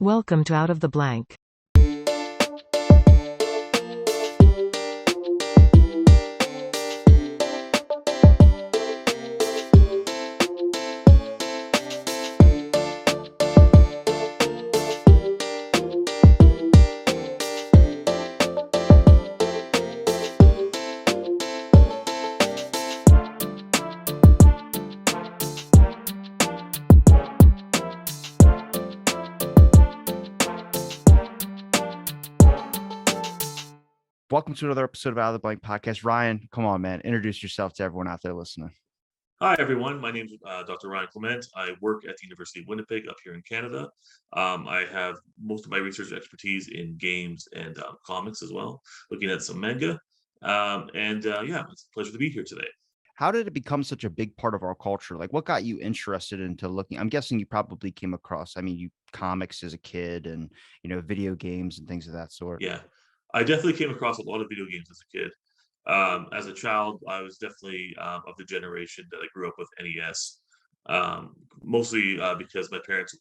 Welcome to Out of the Blank. Welcome to another episode of Out of the Blank podcast. Ryan, come on, man. Introduce yourself to everyone out there listening. Hi, everyone. My name is Dr. Ryan Clement. I work at the University of Winnipeg up here in Canada. I have most of my research expertise in games and comics as well, looking at some manga. Yeah, it's a pleasure to be here today. How did it become such a big part of our culture? Like, what got you interested into looking? I'm guessing you probably came across, you comics as a kid and, video games and things of that sort. Yeah, I definitely came across a lot of video games as a kid. As a child, I was definitely of the generation that I grew up with NES, mostly because my parents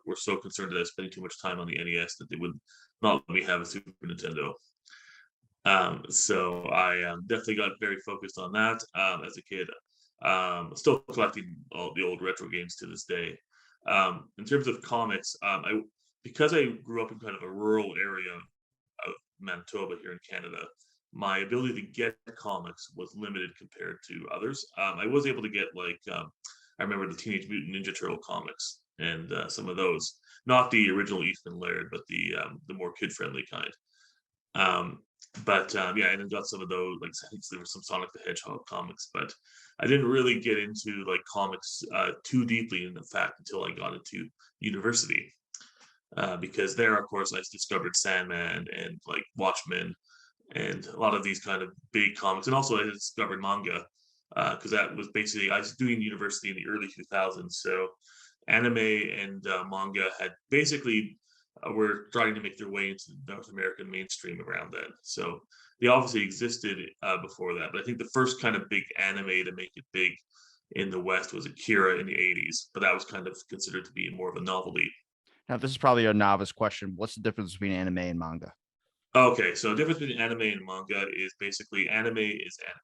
were so concerned that I was spending too much time on the NES that they would not let me have a Super Nintendo. So I definitely got very focused on that as a kid. Still collecting all the old retro games to this day. In terms of comics, because I grew up in kind of a rural area of Manitoba here in Canada, my ability to get comics was limited compared to others. I was able to get I remember the Teenage Mutant Ninja Turtle comics and some of those, not the original Eastman Laird, but the more kid friendly kind. Um, yeah, I then got some of those. Like I think there were some Sonic the Hedgehog comics, but I didn't really get into like comics too deeply in the fact until I got into university. Because there, of course, I discovered Sandman and like Watchmen and a lot of these kind of big comics, and also I discovered manga because that was basically I was doing university in the early 2000s, so anime and manga had basically were trying to make their way into the North American mainstream around then. So they obviously existed before that, but I think the first kind of big anime to make it big in the West was Akira in the 80s, but that was kind of considered to be more of a novelty. Now, this is probably a novice question. What's the difference between anime and manga? Okay, so the difference between anime and manga is basically anime is anime.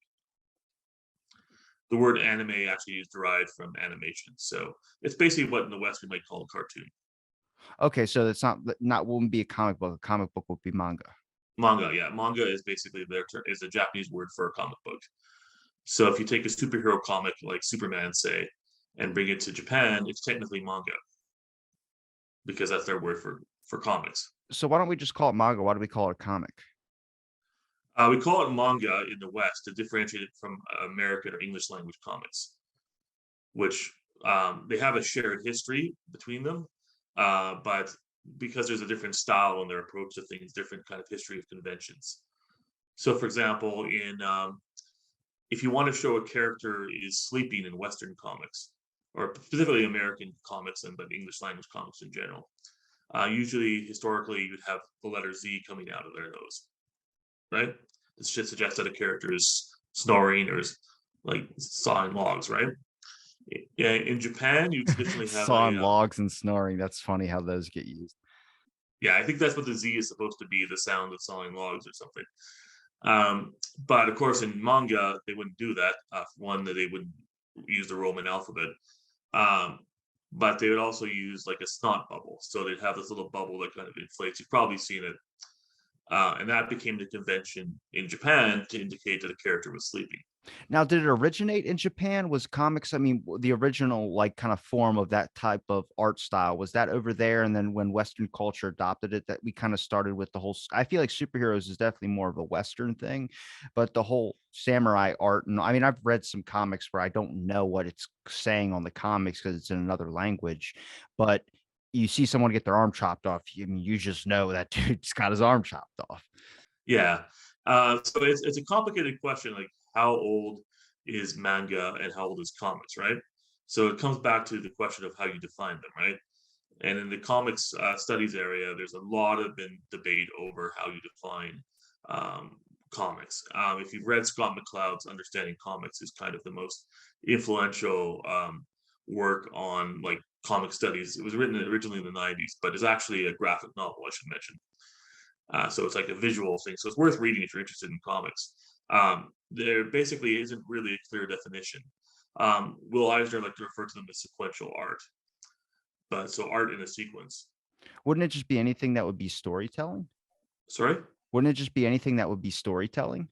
The word anime actually is derived from animation, so it's basically what in the West we might call a cartoon. Okay, so it's not wouldn't be a comic book. A comic book would be manga. Manga, yeah, manga is basically is a Japanese word for a comic book. So if you take a superhero comic like Superman, say, and bring it to Japan, it's technically manga because that's their word for comics. So why don't we just call it manga? Why do we call it a comic? We call it manga in the West to differentiate it from American or English language comics, which they have a shared history between them, but because there's a different style in their approach to things, different kind of history of conventions. So, for example, in if you want to show a character is sleeping in Western comics, or specifically American comics and but English language comics in general, usually historically you'd have the letter Z coming out of their nose, right? This should suggest that a character is snoring or is like sawing logs, right? Yeah, in Japan, you traditionally have Sawing logs and snoring. That's funny how those get used. yeah, I think that's what the Z is supposed to be, the sound of sawing logs or something. But of course, in manga, they wouldn't do that. One, that they would use the Roman alphabet, um, but they would also use like a snot bubble. So they'd have this little bubble that kind of inflates. You've probably seen it, and that became the convention in Japan to indicate that a character was sleeping. Now, did it originate in Japan? Was comics, the original like kind of form of that type of art style, was that over there? And then when Western culture adopted it, that we kind of started with the whole, I feel like superheroes is definitely more of a Western thing, but the whole samurai art. And I've read some comics where I don't know what it's saying on the comics because it's in another language, but you see someone get their arm chopped off. You just know that dude's got his arm chopped off. Yeah. So it's a complicated question, like how old is manga and how old is comics, right? So it comes back to the question of how you define them, right? And in the comics studies area, there's a lot of been debate over how you define um, comics. If you've read Scott McCloud's Understanding Comics, is kind of the most influential work on like comic studies. It was written originally in the 90s, but it's actually a graphic novel, I should mention. So it's like a visual thing. So it's worth reading if you're interested in comics. There basically isn't really a clear definition. Will Eisner like to refer to them as sequential art, but so art in a sequence. Wouldn't it just be anything that would be storytelling? Sorry. Wouldn't it just be anything that would be storytelling?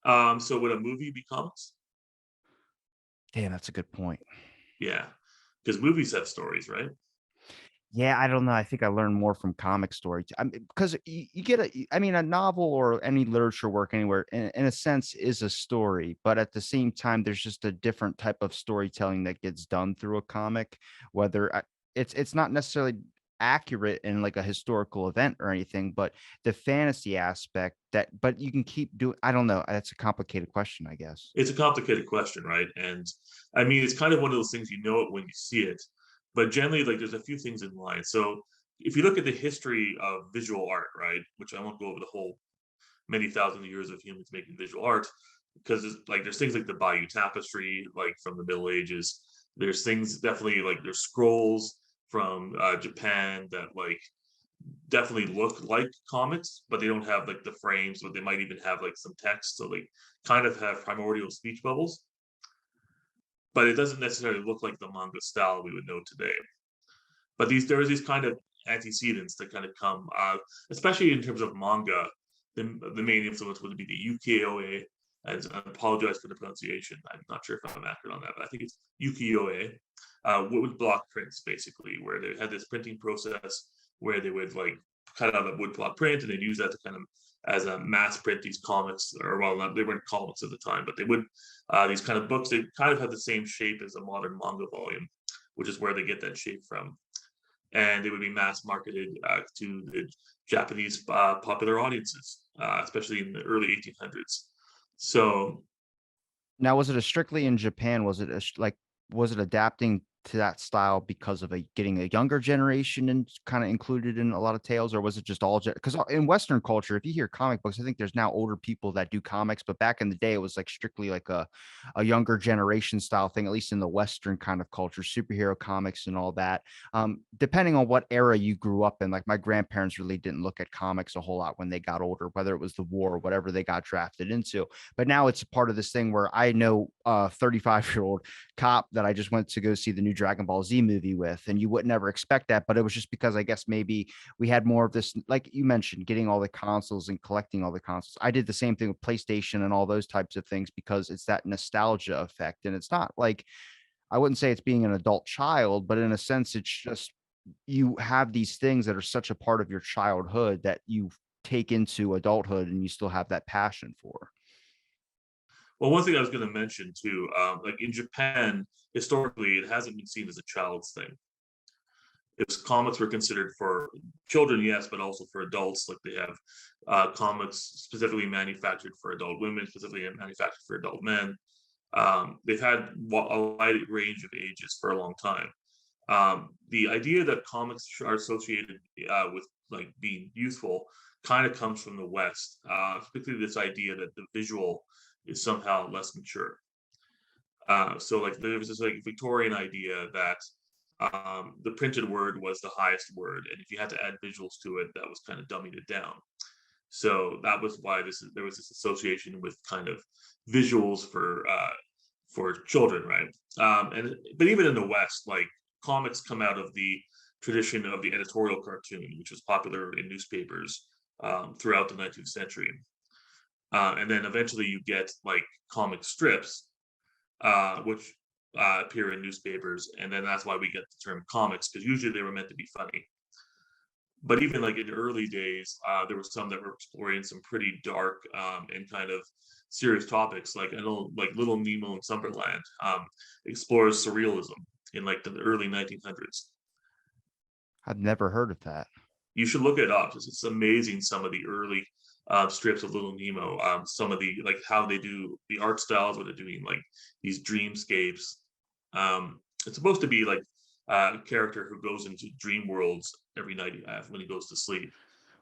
So would a movie be comics? Damn, that's a good point. Yeah, because movies have stories, right? Yeah, I don't know. I think I learned more from comic story. I mean, because you get I mean, a novel or any literature work anywhere, in a sense, is a story. But at the same time, there's just a different type of storytelling that gets done through a comic. Whether it's not necessarily accurate in like a historical event or anything, but the fantasy aspect that, but you can keep doing. I don't know. That's a complicated question, I guess. It's a complicated question, right? And I mean, it's kind of one of those things you know it when you see it, but generally, like there's a few things in line. So if you look at the history of visual art, right, which I won't go over the whole many thousand years of humans making visual art, because there's things like the Bayeux Tapestry, like from the Middle Ages. There's things definitely like there's scrolls from Japan that like definitely look like comics, but they don't have like the frames, but they might even have like some text. So they kind of have primordial speech bubbles, but it doesn't necessarily look like the manga style we would know today. But there is these kind of antecedents that kind of come, especially in terms of manga. The main influence would be the ukiyo-e. And I apologize for the pronunciation. I'm not sure if I'm accurate on that, but I think it's ukiyo-e. Wood block prints, basically, where they had this printing process where they would like cut out a wood block print and they'd use that to kind of as a mass print these comics, or well, not, they weren't comics at the time, but they would these kind of books. They kind of had the same shape as a modern manga volume, which is where they get that shape from, and they would be mass marketed to the Japanese popular audiences, especially in the early 1800s. So Now, was it a strictly in Japan? Was it like was it adapting to that style because of getting a younger generation and kind of included in a lot of tales, or was it just all because in Western culture, if you hear comic books, I think there's now older people that do comics, but back in the day, it was like strictly like a younger generation style thing, at least in the Western kind of culture, superhero comics and all that. Depending on what era you grew up in, like my grandparents really didn't look at comics a whole lot when they got older, whether it was the war or whatever they got drafted into. But now it's a part of this thing where I know a 35-year-old cop that I just went to go see the new Dragon Ball Z movie with, and you would never expect that, but it was just because I guess maybe we had more of this, like you mentioned, getting all the consoles and collecting all the consoles. I did the same thing with PlayStation and all those types of things because it's that nostalgia effect, and it's not like I wouldn't say it's being an adult child, but in a sense, it's just you have these things that are such a part of your childhood that you take into adulthood and you still have that passion for. well, one thing I was going to mention too, like in Japan, historically, it hasn't been seen as a child's thing. If comics were considered for children, yes, but also for adults. Like they have comics specifically manufactured for adult women, specifically manufactured for adult men. They've had a wide range of ages for a long time. The idea that comics are associated with like being youthful kind of comes from the West, particularly this idea that the visual is somehow less mature. So like there was this like Victorian idea that the printed word was the highest word, and if you had to add visuals to it, that was kind of dumbing it down. So that was why there was this association with kind of visuals for children, right? And but even in the West, like comics come out of the tradition of the editorial cartoon, which was popular in newspapers throughout the 19th century. And then eventually you get like comic strips, which appear in newspapers, and then that's why we get the term comics because usually they were meant to be funny. But even like in the early days, there were some that were exploring some pretty dark and kind of serious topics. Like I know, like Little Nemo and Summerland explores surrealism in like the early 1900s. I've never heard of that. You should look it up. It's amazing some of the early strips of Little Nemo. Some of the like how they do the art styles, what they're doing, like these dreamscapes. It's supposed to be like a character who goes into dream worlds every night when he goes to sleep and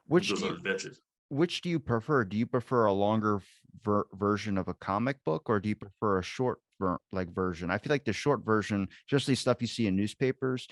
Which goes do on you adventures. which do you prefer? Do you prefer a longer version of a comic book, or do you prefer a short version. I feel like the short version, just the stuff you see in newspapers,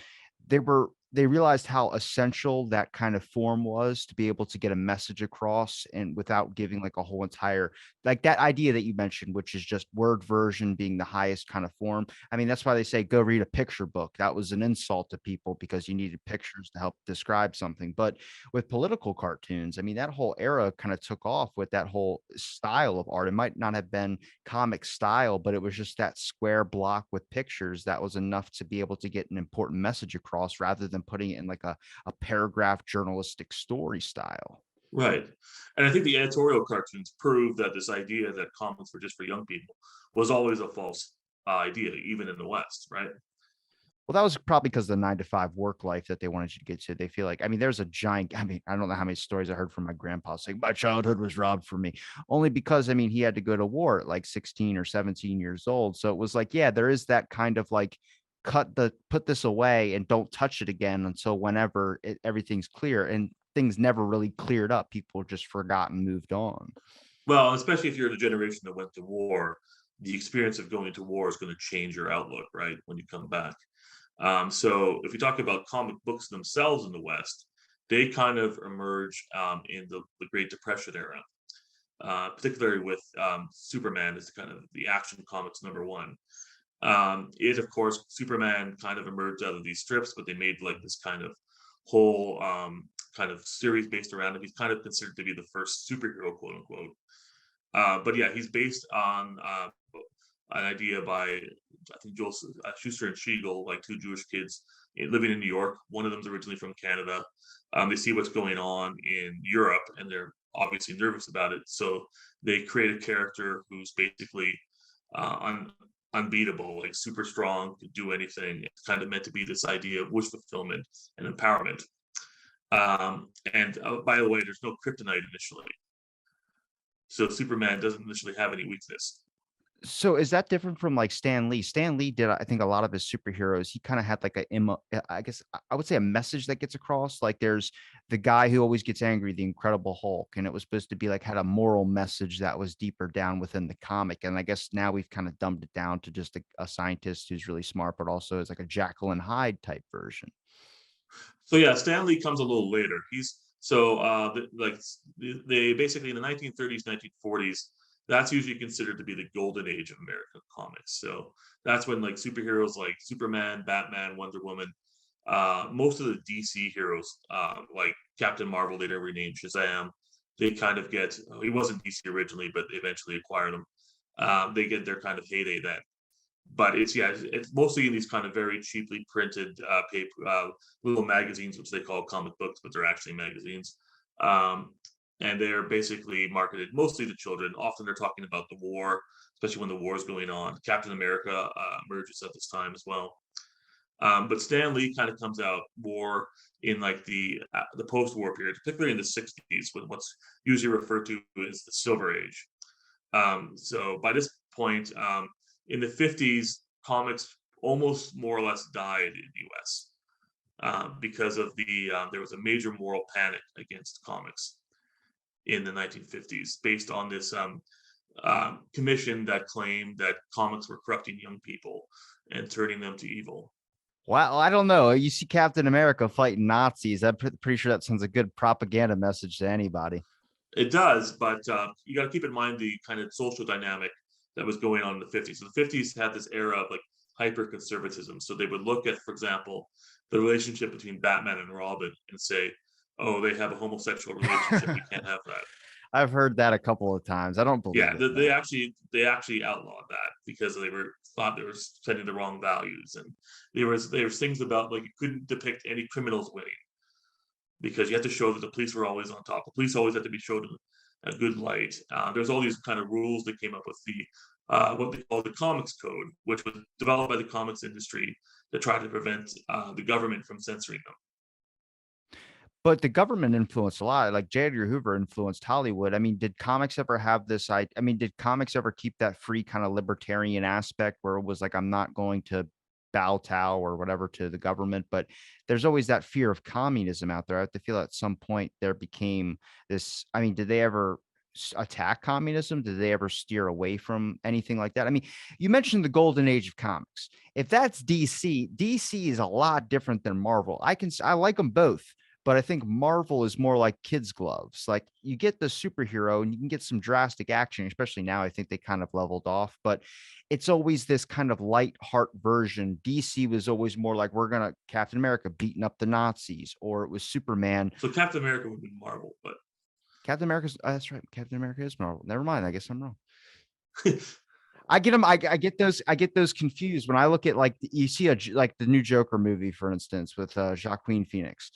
they realized how essential that kind of form was to be able to get a message across and without giving like a whole entire like that idea that you mentioned, which is just word version being the highest kind of form. I mean, that's why they say go read a picture book. That was an insult to people because you needed pictures to help describe something. But with political cartoons, I mean, that whole era kind of took off with that whole style of art. It might not have been comic style, but it was just that square block with pictures that was enough to be able to get an important message across rather than putting it in like a paragraph journalistic story style. Right. And I think the editorial cartoons prove that this idea that comics were just for young people was always a false idea, even in the West, right? Well, that was probably because the 9 to 5 work life that they wanted you to get to. They feel like, I mean, there's a giant, I mean, I don't know how many stories I heard from my grandpa saying my childhood was robbed from me, only because, I mean, he had to go to war at like 16 or 17 years old. So it was like, yeah, there is that kind of like put this away and don't touch it again until whenever everything's clear. And things never really cleared up. People just forgot and moved on. Well, especially if you're the generation that went to war, the experience of going to war is going to change your outlook, right? When you come back. So if you talk about comic books themselves in the West, they kind of emerge in the Great Depression era, particularly with Superman as kind of the action comics number one. Of course, Superman kind of emerged out of these strips, but they made like this kind of whole kind of series based around him. He's kind of considered to be the first superhero, quote unquote. But yeah, he's based on an idea by I think Joel Schuster and Siegel, like two Jewish kids living in New York. One of them's originally from Canada. They see what's going on in Europe, and they're obviously nervous about it. So they create a character who's basically unbeatable, like super strong, could do anything. It's kind of meant to be this idea of wish fulfillment and empowerment. And by the way, there's no kryptonite initially, so Superman doesn't initially have any weakness. So is that different from like Stan Lee? Stan Lee did, I think, a lot of his superheroes. He kind of had like I guess I would say a message that gets across. Like there's the guy who always gets angry, the Incredible Hulk, and it was supposed to be like had a moral message that was deeper down within the comic. And I guess now we've kind of dumbed it down to just a scientist who's really smart, but also is like a Jekyll and Hyde type version. So yeah, Stan Lee comes a little later. He's so they basically in the 1930s, 1940s. That's usually considered to be the golden age of American comics. So that's when like superheroes like Superman, Batman, Wonder Woman, most of the DC heroes like Captain Marvel, they never renamed Shazam. They kind of get he wasn't DC originally, but they eventually acquired him. They get their kind of heyday then, but it's mostly in these kind of very cheaply printed paper little magazines, which they call comic books, but they're actually magazines. Um, and they're basically marketed mostly to children. Often they're talking about the war, especially when the war is going on. Captain America emerges at this time as well. But Stan Lee kind of comes out more in like the post-war period, particularly in the 60s, with what's usually referred to as the Silver Age. So by this point, in the 50s, comics almost more or less died in the US because of there was a major moral panic against comics in the 1950s based on this commission that claimed that comics were corrupting young people and turning them to evil. Well, I don't know. You see Captain America fighting Nazis. I'm pretty sure that sends a good propaganda message to anybody. It does, but you got to keep in mind the kind of social dynamic that was going on in the 50s. So the 50s had this era of like hyper conservatism. So they would look at, for example, the relationship between Batman and Robin and say, oh, they have a homosexual relationship. We can't have that. I've heard that a couple of times. I don't believe Yeah, it they though. actually outlawed that because they were thought they were sending the wrong values, and there was things about like you couldn't depict any criminals winning because you had to show that the police were always on top. The police always had to be showed in a good light. There's all these kind of rules that came up with the what they call the Comics Code, which was developed by the comics industry to try to prevent the government from censoring them. But the government influenced a lot. Like J. Edgar Hoover influenced Hollywood. I mean, did comics ever have this? I mean, did comics ever keep that free kind of libertarian aspect where it was like, I'm not going to bow or whatever to the government, but there's always that fear of communism out there. I have to feel at some point there became this. I mean, did they ever? attack communism? Did they ever steer away from anything like that? I mean, you mentioned the golden age of comics. If that's DC, DC is a lot different than Marvel. I like them both, but I think Marvel is more like kids' gloves. Like you get the superhero and you can get some drastic action, especially now. I think they kind of leveled off, but it's always this kind of light heart version. DC was always more like we're gonna Captain America beating up the Nazis, or it was Superman. So Captain America would be Marvel, but Captain America's that's right. Captain America is Marvel. Never mind. I guess I'm wrong. I get them. I get those. I get those confused when I look at like you see like the new Joker movie, for instance, with Joaquin Phoenix.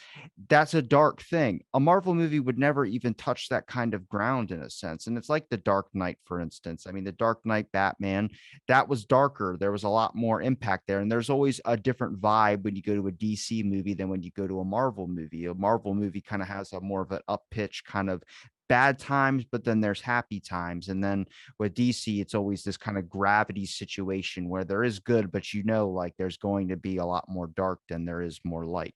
That's a dark thing. A Marvel movie would never even touch that kind of ground in a sense. And it's like the Dark Knight, for instance. I mean, the Dark Knight Batman, that was darker. There was a lot more impact there, and there's always a different vibe when you go to a DC movie than when you go to a Marvel movie. A Marvel movie kind of has a more of an up pitch kind of bad times, but then there's happy times, and then with DC, it's always this kind of gravity situation where there is good, but like there's going to be a lot more dark than there is more light.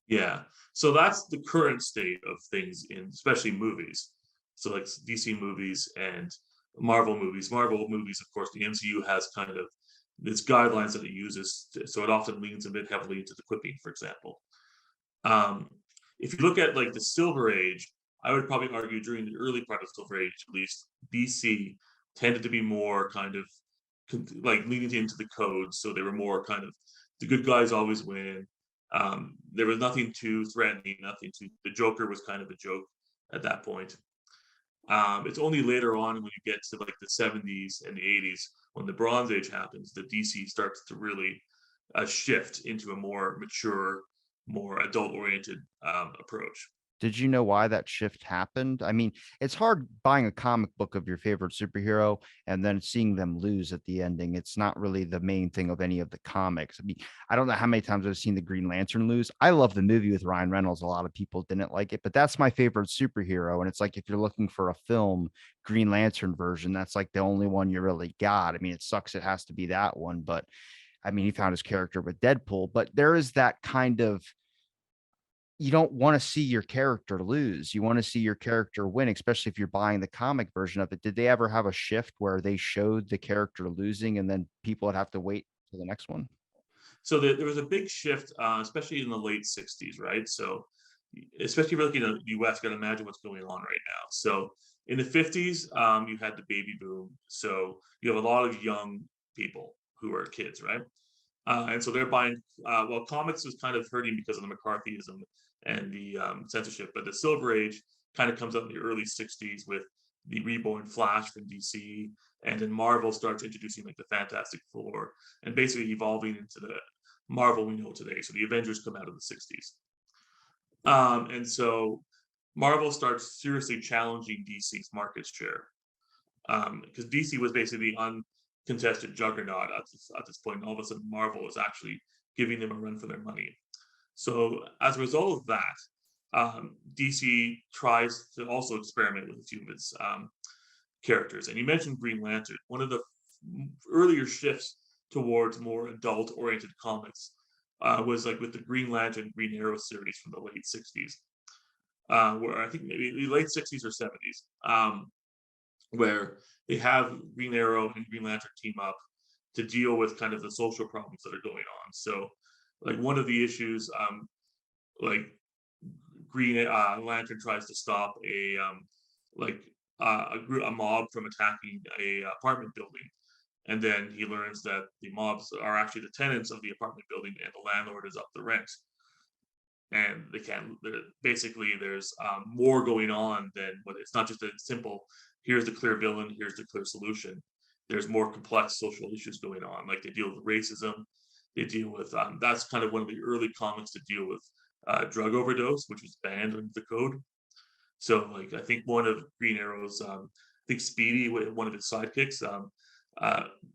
yeah. So that's the current state of things in especially movies. So like DC movies and Marvel movies. Marvel movies, of course, the MCU has kind of its guidelines that it uses, so it often leans a bit heavily into the quipping, for example. Um, if you look at like the Silver Age, I would probably argue during the early part of the Silver Age, at least, DC tended to be more kind of like leaning into the codes. So they were more kind of the good guys always win. There was nothing too threatening, nothing too. The Joker was kind of a joke at that point. It's only later on when you get to like the 70s and the 80s when the Bronze Age happens that DC starts to really shift into a more mature, more adult-oriented approach. Did you know why that shift happened? I mean, it's hard buying a comic book of your favorite superhero and then seeing them lose at the ending. It's not really the main thing of any of the comics. I mean, I don't know how many times I've seen the Green Lantern lose. I love the movie with Ryan Reynolds. A lot of people didn't like it, but that's my favorite superhero. And it's like if you're looking for a film, Green Lantern version, that's like the only one you really got. I mean, it sucks it has to be that one, but I mean, he found his character with Deadpool, but there is that kind of you don't want to see your character lose. You want to see your character win, especially if you're buying the comic version of it. Did they ever have a shift where they showed the character losing and then people would have to wait for the next one? So there was a big shift, especially in the late 60s, right? So especially if you're looking at the US, you got to imagine what's going on right now. So in the 50s, you had the baby boom. So you have a lot of young people who are kids, right? And so they're buying, well, comics was kind of hurting because of the McCarthyism and the censorship, but the Silver Age kind of comes out in the early 60s with the Reborn Flash from DC, and then Marvel starts introducing like the Fantastic Four and basically evolving into the Marvel we know today. So the Avengers come out of the 60s. And so Marvel starts seriously challenging DC's market share because DC was basically the uncontested juggernaut at this point. And all of a sudden, Marvel is actually giving them a run for their money. So as a result of that, DC tries to also experiment with a few of its characters. And you mentioned Green Lantern. One of the earlier shifts towards more adult-oriented comics was like with the Green Lantern, Green Arrow series from the late 60s, where I think maybe the late 60s or 70s, where they have Green Arrow and Green Lantern team up to deal with kind of the social problems that are going on. So, like one of the issues, like Green Lantern tries to stop like a mob from attacking a apartment building, and then he learns that the mobs are actually the tenants of the apartment building, and the landlord is up the rent. And they can't. Basically, there's more going on than what it's not just a simple. Here's the clear villain. Here's the clear solution. There's more complex social issues going on. Like they deal with racism. They deal with that's kind of one of the early comics to deal with drug overdose, which was banned under the code. So, like, I think one of Green Arrow's, I think Speedy, one of his sidekicks,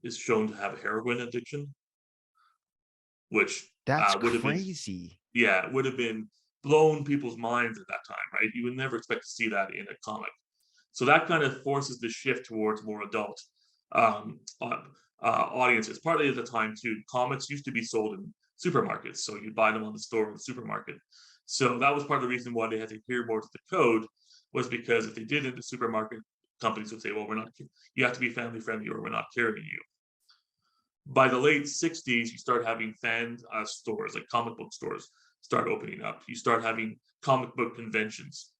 is shown to have a heroin addiction, which That's would have been, crazy. yeah, would have been blown people's minds at that time, right? You would never expect to see that in a comic. So that kind of forces the shift towards more adult um, audiences. Partly at the time too, comics used to be sold in supermarkets, so you'd buy them on the store in the supermarket. So that was part of the reason why they had to adhere more to the code, was because if they didn't, the supermarket companies would say, "Well, we're not. You have to be family friendly, or we're not carrying you." By the late '60s, you start having fan stores, like comic book stores, start opening up. You start having comic book conventions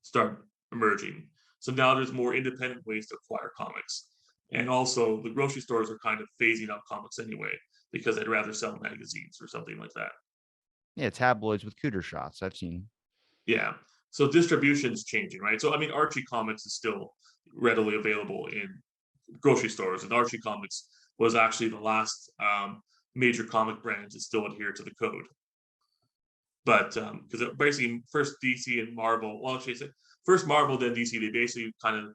start emerging. So now there's more independent ways to acquire comics. And also, the grocery stores are kind of phasing out comics anyway because they'd rather sell magazines or something like that. Yeah, tabloids with cooter shots. I've seen. Yeah. So distribution is changing, right? So I mean, Archie Comics is still readily available in grocery stores, and Archie Comics was actually the last major comic brand to still adhere to the code. But because basically first DC and Marvel, well, actually, first Marvel, then DC, they basically kind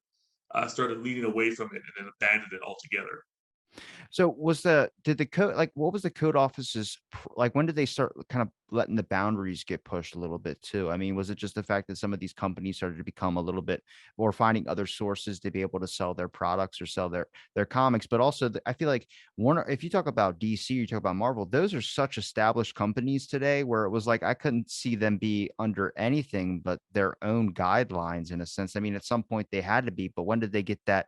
of started leaning away from it and then abandoned it altogether. So was the did the code like what was the code office's like when did they start kind of letting the boundaries get pushed a little bit too? I mean, was it just the fact that some of these companies started to become a little bit or finding other sources to be able to sell their products or sell their comics? But also, I feel like if you talk about DC, you talk about Marvel, those are such established companies today where it was like I couldn't see them be under anything but their own guidelines in a sense. I mean, at some point they had to be, but when did they get that?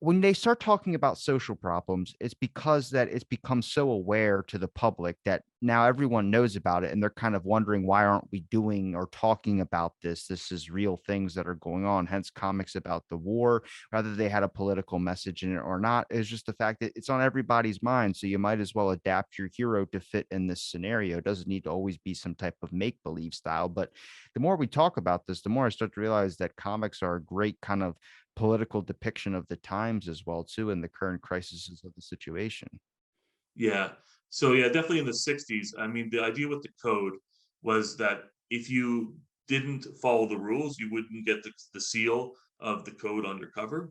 When they start talking about social problems, it's because that it's become so aware to the public that now everyone knows about it and they're kind of wondering why aren't we doing or talking about this? This is real things that are going on. Hence comics about the war, whether they had a political message in it or not, is just the fact that it's on everybody's mind. So you might as well adapt your hero to fit in this scenario. It doesn't need to always be some type of make believe style. But the more we talk about this, the more I start to realize that comics are a great kind of political depiction of the times as well too in the current crises of the situation. Yeah. So yeah, definitely in the '60s. I mean, the idea with the code was that if you didn't follow the rules, you wouldn't get the seal of the code on your cover,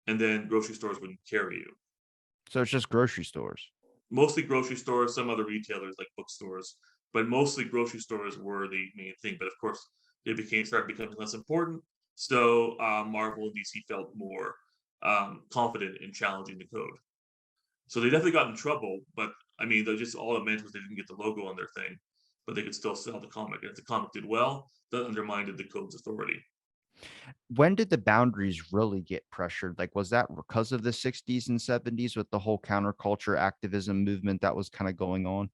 and then grocery stores wouldn't carry you. So it's just grocery stores. Mostly grocery stores, some other retailers like bookstores, but mostly grocery stores were the main thing. But of course, they became started becoming less important. So Marvel and DC felt more confident in challenging the code. So they definitely got in trouble. But I mean, they just all it meant was they didn't get the logo on their thing, but they could still sell the comic. And if the comic did well, that undermined the code's authority. When did the boundaries really get pressured? Like, was that because of the 60s and 70s with the whole counterculture activism movement that was kind of going on?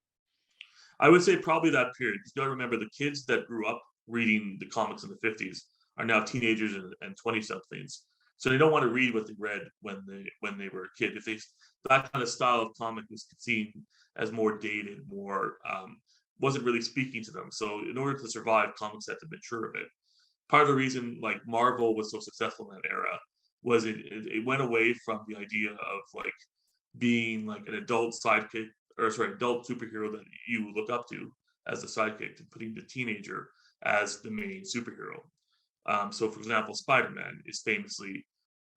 I would say probably that period. You got to remember the kids that grew up reading the comics in the '50s are now teenagers and 20 somethings. So they don't want to read what they read when they were a kid. If they that kind of style of comic was seen as more dated, more wasn't really speaking to them. So in order to survive, comics had to mature a bit. Part of the reason like Marvel was so successful in that era was it went away from the idea of like being like an adult sidekick or sorry, adult superhero that you look up to as the sidekick to putting the teenager as the main superhero. So, for example, Spider-Man is famously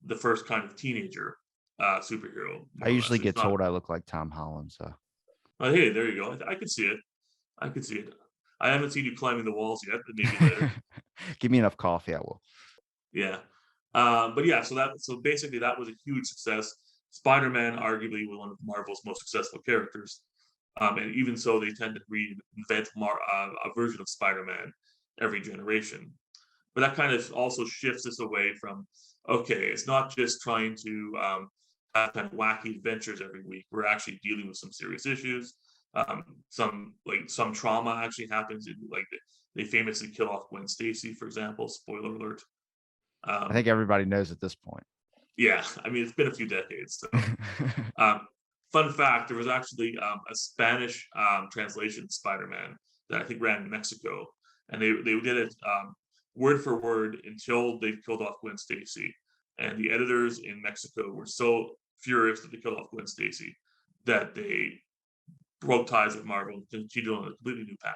the first kind of teenager superhero, I more or usually less. It's get not. told I look like Tom Holland. So Hey, there you go. I could see it. I could see it. I haven't seen you climbing the walls yet, but maybe later. give me enough coffee, I will. Yeah. But yeah, so basically that was a huge success. Spider-Man arguably was one of Marvel's most successful characters. And even so, they tend to reinvent a version of Spider-Man every generation. But that kind of also shifts us away from okay, it's not just trying to have kind of wacky adventures every week. We're actually dealing with some serious issues. Some trauma actually happens. Like they famously kill off Gwen Stacy, for example. Spoiler alert. I think Um, everybody knows at this point. yeah, I mean it's been a few decades. So, um, fun fact: there was actually a Spanish translation of Spider-Man that I think ran in Mexico, and they did it word for word until they killed off Gwen Stacy. And the editors in Mexico were so furious that they killed off Gwen Stacy that they broke ties with Marvel and continued on a completely new path.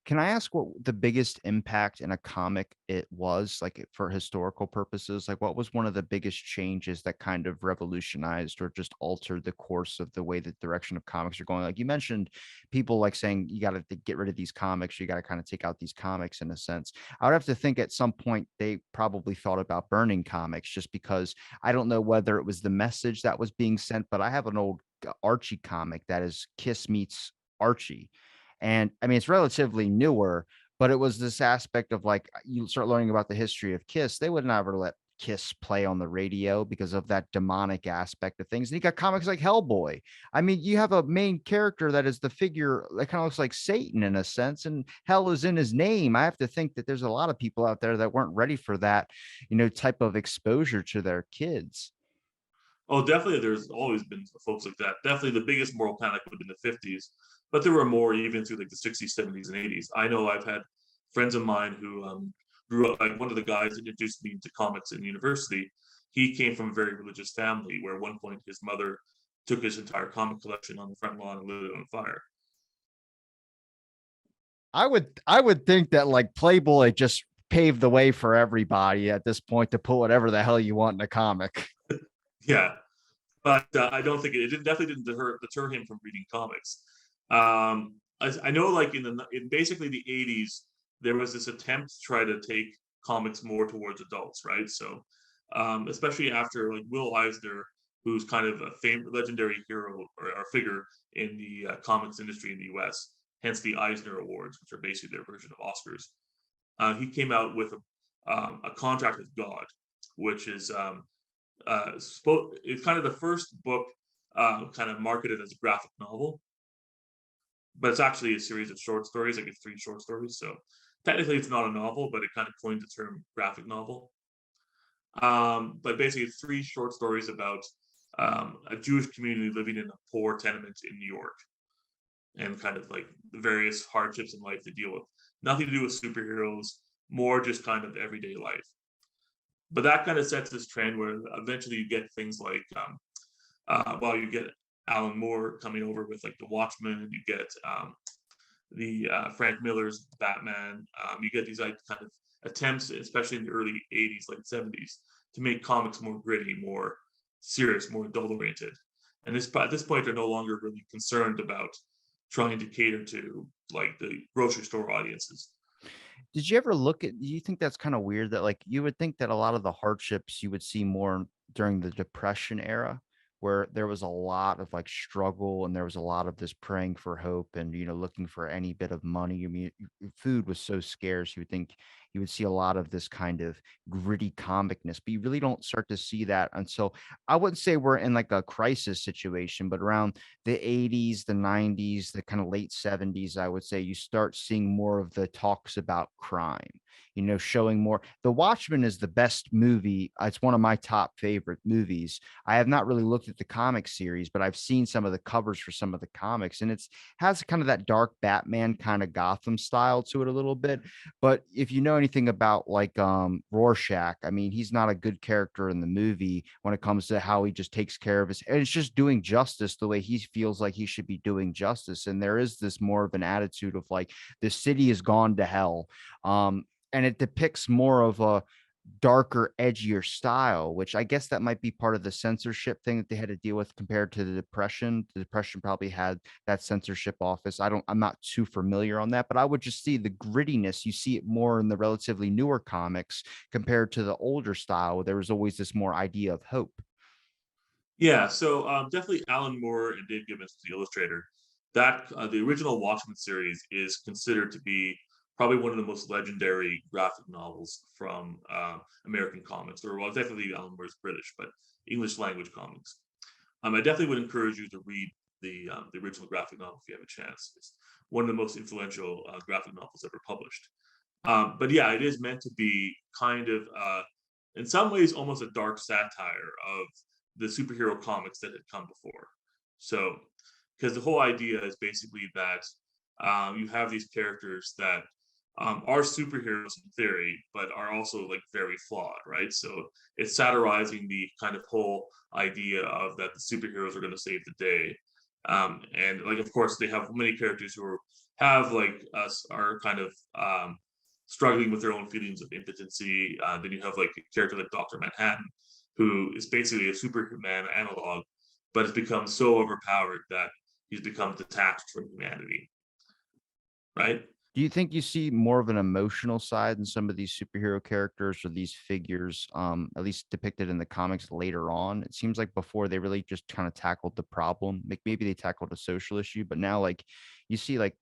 Can I ask what the biggest impact in a comic it was, like, for historical purposes? Like, what was one of the biggest changes that kind of revolutionized or just altered the course of the way the direction of comics are going? Like, you mentioned people, like, saying, "You gotta get rid of these comics, you gotta kinda take out these comics," in a sense. I would have to think at some point they probably thought about burning comics just because I don't know whether it was the message that was being sent, but I have an old Archie comic that is Kiss meets Archie, And I mean, it's relatively newer, but it was this aspect of like you start learning about the history of Kiss. They would never let Kiss play on the radio because of that demonic aspect of things. And you got comics like Hellboy. I mean, you have a main character that is the figure that kind of looks like Satan in a sense, and hell is in his name. I have to think that there's a lot of people out there that weren't ready for that, type of exposure to their kids. Oh, definitely. There's always been folks like that. Definitely, the biggest moral panic would have been the '50s, but there were more even through like the '60s, '70s, and '80s. I know I've had friends of mine who grew up. Like one of the guys that introduced me to comics in university, he came from a very religious family where at one point his mother took his entire comic collection on the front lawn and lit it on fire. I would think that like Playboy just paved the way for everybody at this point to put whatever the hell you want in a comic. Yeah, but I don't think definitely didn't deter him from reading comics. I know, like in basically the '80s, there was this attempt to try to take comics more towards adults, right? So, especially after like Will Eisner, who's kind of a legendary hero or figure in the comics industry in the U.S., hence the Eisner Awards, which are basically their version of Oscars. He came out with a contract with God, which is it's kind of the first book kind of marketed as a graphic novel, but it's actually a series of short stories. Like it's three short stories, so technically it's not a novel, but it kind of coined the term graphic novel. But basically, it's three short stories about a Jewish community living in a poor tenement in New York, and kind of like the various hardships in life they deal with. Nothing to do with superheroes, more just kind of everyday life. But that kind of sets this trend where eventually you get things like well, you get Alan Moore coming over with like the Watchmen. You get the Frank Miller's Batman. You get these like kind of attempts, especially in the early '80s, like '70s, to make comics more gritty, more serious, more adult oriented. And at this point, they're no longer really concerned about trying to cater to like the grocery store audiences. Did you ever look at do you think that's kind of weird that like you would think that a lot of the hardships you would see more during the depression era where there was a lot of like struggle and there was a lot of this praying for hope and looking for any bit of money. I mean, food was so scarce. You would think you would see a lot of this kind of gritty comicness, but you really don't start to see that until I wouldn't say we're in like a crisis situation, but around the '80s, the '90s, the kind of late '70s, I would say you start seeing more of the talks about crime, showing more. The Watchmen is the best movie. It's one of my top favorite movies. I have not really looked at the comic series, but I've seen some of the covers for some of the comics, and it's has kind of that dark Batman kind of Gotham style to it a little bit. But if you know anything about like Rorschach, I mean, he's not a good character in the movie when it comes to how he just takes care of his and it's just doing justice the way he feels like he should be doing justice. And there is this more of an attitude of like the city has gone to hell. And it depicts more of a darker, edgier style, which I guess that might be part of the censorship thing that they had to deal with compared to the Depression. The Depression probably had that censorship office. I'm not too familiar on that, but I would just see the grittiness. You see it more in the relatively newer comics compared to the older style, where there was always this more idea of hope. Yeah, so definitely Alan Moore and Dave Gibbons, the illustrator. That the original Watchmen series is considered to be probably one of the most legendary graphic novels from American comics, or well, definitely Alan Moore's British, but English language comics. I definitely would encourage you to read the original graphic novel if you have a chance. It's one of the most influential graphic novels ever published. But yeah, it is meant to be kind of, in some ways, almost a dark satire of the superhero comics that had come before. So, because the whole idea is basically that you have these characters that are superheroes in theory, but are also like very flawed, right? So it's satirizing the kind of whole idea of that the superheroes are going to save the day. And like, of course, they have many characters who have like us are kind of struggling with their own feelings of impotency. Then you have like a character like Doctor Manhattan, who is basically a Superman analog, but has become so overpowered that he's become detached from humanity. Right? Do you think you see more of an emotional side in some of these superhero characters or these figures, at least depicted in the comics later on? It seems like before they really just kind of tackled the problem. Like maybe they tackled a social issue, but now like, you see, like,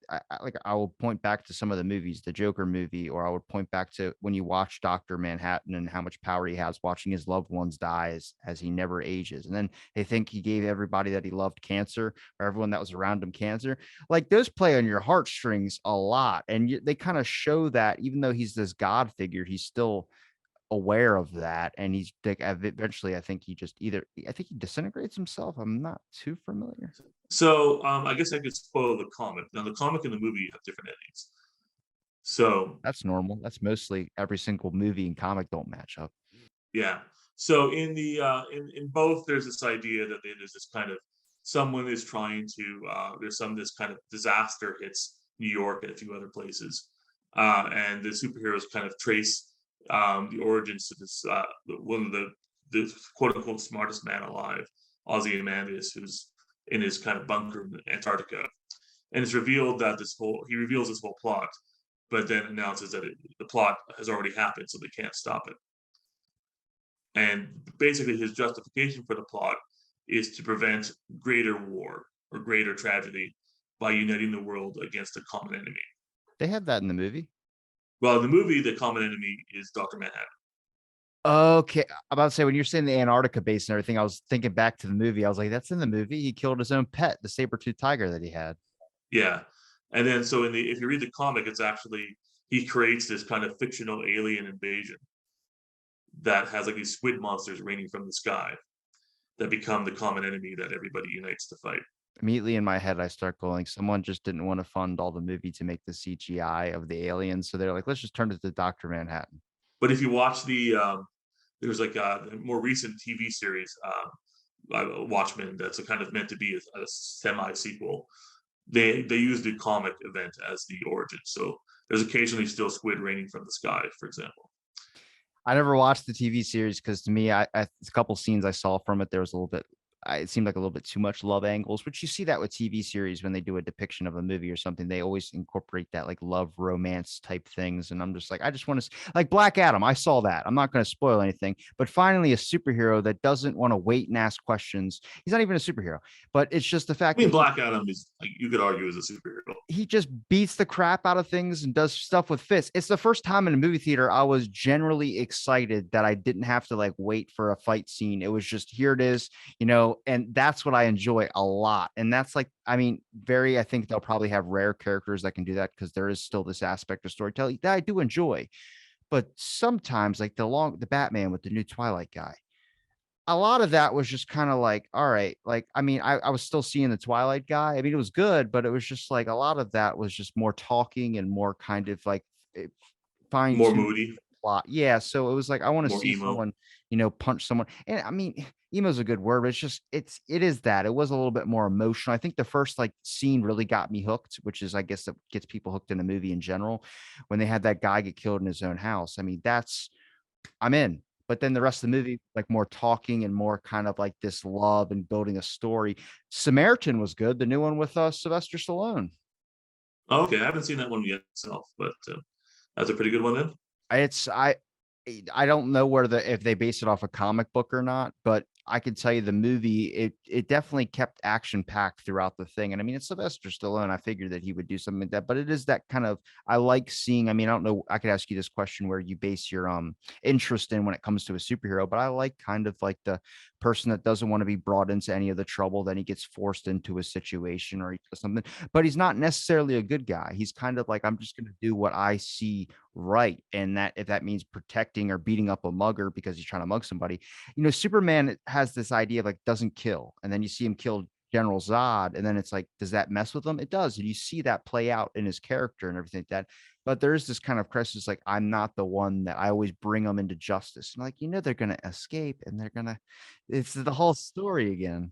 I will point back to some of the movies, the Joker movie, or I would point back to when you watch Dr. Manhattan and how much power he has watching his loved ones die as he never ages. And then they think he gave everybody that he loved cancer, or everyone that was around him cancer. Like, those play on your heartstrings a lot. And they kind of show that even though he's this God figure, he's still aware of that. And he's like, eventually, I think he disintegrates himself. I'm not too familiar. So I guess I could spoil the comic. Now, the comic and the movie have different endings. So That's normal. That's mostly every single movie and comic don't match up. yeah. So in both, there's this idea that there's this kind of someone is trying to there's some this kind of disaster hits New York and a few other places, and the superheroes kind of trace the origins to this one of the quote unquote smartest man alive, Ozymandias, who's in his kind of bunker in Antarctica, and it's revealed that he reveals this whole plot, but then announces that the plot has already happened, so they can't stop it. And basically, his justification for the plot is to prevent greater war or greater tragedy by uniting the world against a common enemy. They had that in the movie. Well, in the movie, the common enemy is Dr. Manhattan. Okay. I'm about to say, when you're saying the Antarctica base and everything, I was thinking back to the movie. I was like, that's in the movie. He killed his own pet, the saber-tooth tiger that he had. Yeah. And then, so if you read the comic, it's actually he creates this kind of fictional alien invasion that has like these squid monsters raining from the sky that become the common enemy that everybody unites to fight. Immediately in my head, I start going, someone just didn't want to fund all the movie to make the CGI of the aliens. So they're like, let's just turn it to Dr. Manhattan. But if you watch there's like a more recent TV series, Watchmen, that's a kind of meant to be a semi sequel. They use the comic event as the origin. So there's occasionally still squid raining from the sky, for example. I never watched the TV series because to me, a couple scenes I saw from it, there was a little bit, it seemed like a little bit too much love angles, which you see that with TV series when they do a depiction of a movie or something, they always incorporate that like love romance type things. And I'm just like, I just want to, like Black Adam, I saw that. I'm not going to spoil anything, but finally a superhero that doesn't want to wait and ask questions. He's not even a superhero, but it's just the I fact mean, that Black Adam is like you could argue is a superhero. he just beats the crap out of things and does stuff with fists. It's the first time in a movie theater I was generally excited that I didn't have to like wait for a fight scene. It was just here it is, and that's what I enjoy a lot. And that's like, I mean, I think they'll probably have rare characters that can do that because there is still this aspect of storytelling that I do enjoy. But sometimes like the Batman with the new Twilight guy, a lot of that was just kind of like, all right, like, I mean, I was still seeing the Twilight guy. I mean, it was good, but it was just like a lot of that was just more talking and more kind of like fine More tuning moody, plot. Yeah. So it was like, I want to more see emo. someone, punch someone. And I mean, emo is a good word, but it is that it was a little bit more emotional. I think the first like scene really got me hooked, which is, I guess, that gets people hooked in a movie in general. When they had that guy get killed in his own house. I mean, I'm in. But then the rest of the movie, like more talking and more kind of like this love and building a story. Samaritan was good, the new one with Sylvester Stallone. Okay, I haven't seen that one yet myself, but that's a pretty good one then. It's I don't know if they base it off a comic book or not, but I can tell you the movie, it definitely kept action packed throughout the thing. And I mean, it's Sylvester Stallone. I figured that he would do something like that, but it is that kind of, I like seeing, I mean, I don't know, I could ask you this question where you base your interest in when it comes to a superhero, but I like kind of like the person that doesn't want to be brought into any of the trouble, then he gets forced into a situation or he does something, but he's not necessarily a good guy. He's kind of like, I'm just going to do what I see right. And that if that means protecting or beating up a mugger because he's trying to mug somebody, Superman has this idea of like doesn't kill. And then you see him kill General Zod. And then it's like, does that mess with him? It does. And you see that play out in his character and everything like that. But there is this kind of crisis, like, I'm not the one that I always bring them into justice. And like, they're going to escape and it's the whole story again.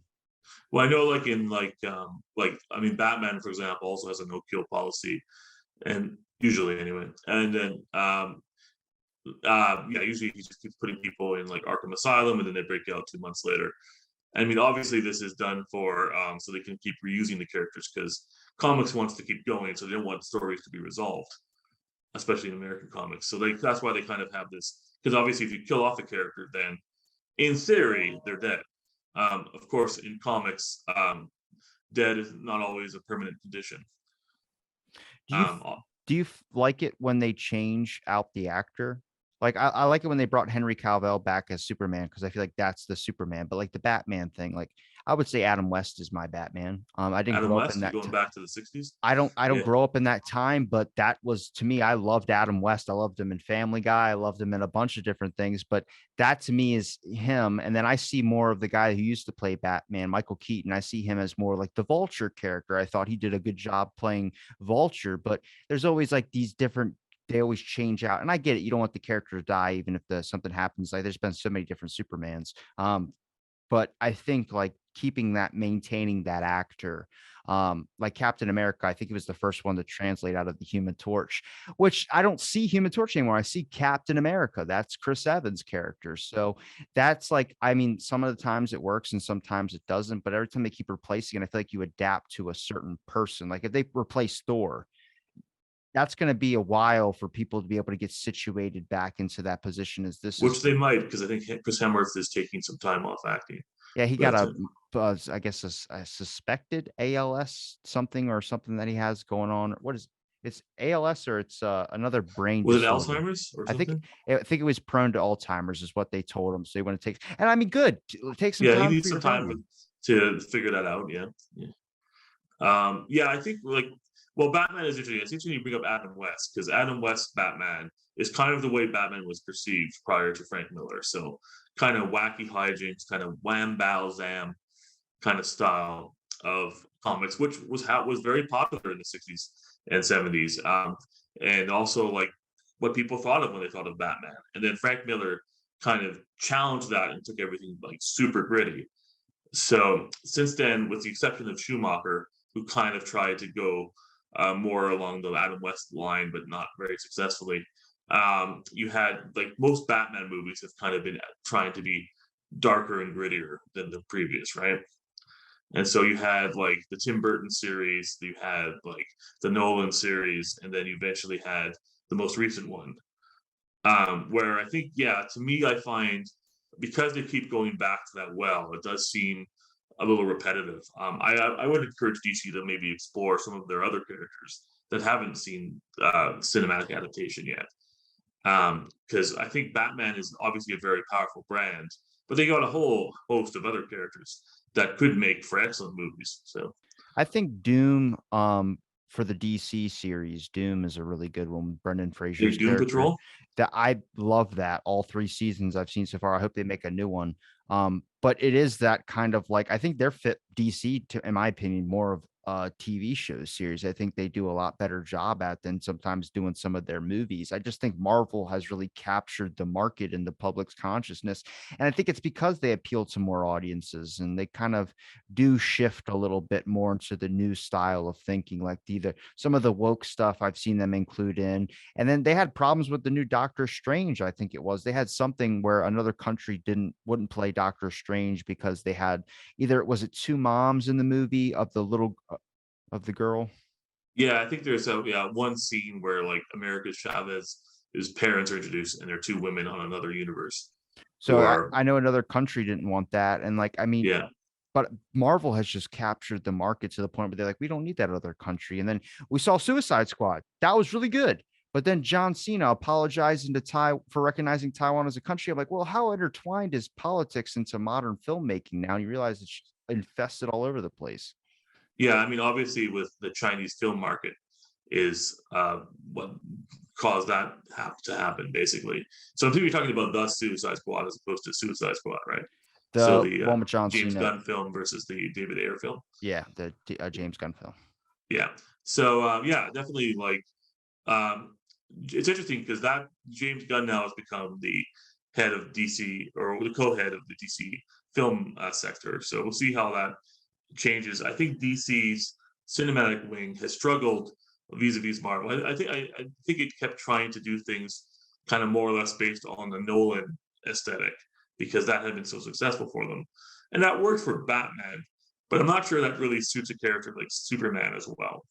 Well, I know, like in I mean, Batman, for example, also has a no kill policy, and usually anyway. And then yeah, usually he just keeps putting people in like Arkham Asylum, and then they break out 2 months later. I mean, obviously, this is done for so they can keep reusing the characters because comics wants to keep going, so they don't want stories to be resolved, especially in American comics. So that's why they kind of have this because obviously, if you kill off a character, then in theory they're dead. Of course, in comics, dead is not always a permanent condition. Do you like it when they change out the actor? Like, I like it when they brought Henry Cavill back as Superman because I feel like that's the Superman. But like the Batman thing, like I would say Adam West is my Batman. I didn't Adam grow up in West, you're that. going back to the 60s. I don't Yeah. grow up in that time, but that was to me, I loved Adam West. I loved him in Family Guy. I loved him in a bunch of different things, but that to me is him. And then I see more of the guy who used to play Batman, Michael Keaton. I see him as more like the Vulture character. I thought he did a good job playing Vulture, but there's always like these different, they always change out. And I get it. You don't want the character to die, even if something happens. Like there's been so many different Supermans. But I think like keeping that, maintaining that actor, like Captain America, I think he was the first one to translate out of the Human Torch, which I don't see Human Torch anymore. I see Captain America. That's Chris Evans' character. So that's like, I mean, some of the times it works and sometimes it doesn't, but every time they keep replacing it, I feel like you adapt to a certain person. Like if they replace Thor, that's going to be a while for people to be able to get situated back into that position as this is. Which they might, because I think Chris Hemsworth is taking some time off acting. Yeah, he got But a buzz, I guess, a suspected ALS something or something that he has going on. What is it's ALS or it's another brain was it disorder. Alzheimer's or I think something? I think it was prone to Alzheimer's is what they told him. So you want to take, and I mean, good. Take some Yeah, he time for needs your some time brain. to figure that out. Yeah, yeah. Yeah, I think like, well, Batman is interesting. It's interesting you bring up Adam West because Adam West's Batman is kind of the way Batman was perceived prior to Frank Miller. So kind of wacky hijinks, kind of wham bam zam kind of style of comics, which was how was very popular in the 60s and 70s. And also like what people thought of when they thought of Batman. And then Frank Miller kind of challenged that and took everything like super gritty. So since then, with the exception of Schumacher, who kind of tried to go more along the Adam West line, but not very successfully, you had like most Batman movies have kind of been trying to be darker and grittier than the previous, right? And so you had like the Tim Burton series, you had like the Nolan series, and then you eventually had the most recent one, where I think, yeah, to me, I find because they keep going back to that well, it does seem a little repetitive. I would encourage DC to maybe explore some of their other characters that haven't seen cinematic adaptation yet, because I think Batman is obviously a very powerful brand, but they got a whole host of other characters that could make for excellent movies. So I think Doom, for the DC series, Doom is a really good one. Brendan the Fraser's Doom character. Patrol, That I love that all 3 seasons I've seen so far. I hope they make a new one. But it is that kind of like I think they're fit DC to, in my opinion, more of a TV show series. I think they do a lot better job at than sometimes doing some of their movies. I just think Marvel has really captured the market in the public's consciousness. And I think it's because they appeal to more audiences and they kind of do shift a little bit more into the new style of thinking, like some of the woke stuff I've seen them include in. And then they had problems with the new Doctor Strange. I think it was they had something where another country wouldn't play Doctor Strange because they had either was it two moms in the movie of the little of the girl. yeah, I think there's a yeah one scene where like America Chavez, his parents are introduced, and they're two women on another universe who So are I know another country didn't want that. And like, I mean, yeah. but Marvel has just captured the market to the point where they're like, we don't need that other country. And then we saw Suicide Squad. That was really good. But then John Cena apologizing to for recognizing Taiwan as a country. I'm like, well, how intertwined is politics into modern filmmaking now? And you realize it's infested all over the place. Yeah, I mean, obviously, with the Chinese film market is what caused that to happen, basically. So I think you're talking about the Suicide Squad as opposed to Suicide Squad, right? So The the one with John James Cena. Gunn film versus the David Ayer film. Yeah, the James Gunn film. Yeah. So yeah, definitely like um, it's interesting because that James Gunn now has become the head of DC or the co-head of the DC film sector. So we'll see how that changes. I think DC's cinematic wing has struggled vis-a-vis Marvel. I think it kept trying to do things kind of more or less based on the Nolan aesthetic because that had been so successful for them, and that worked for Batman. But I'm not sure that really suits a character like Superman as well.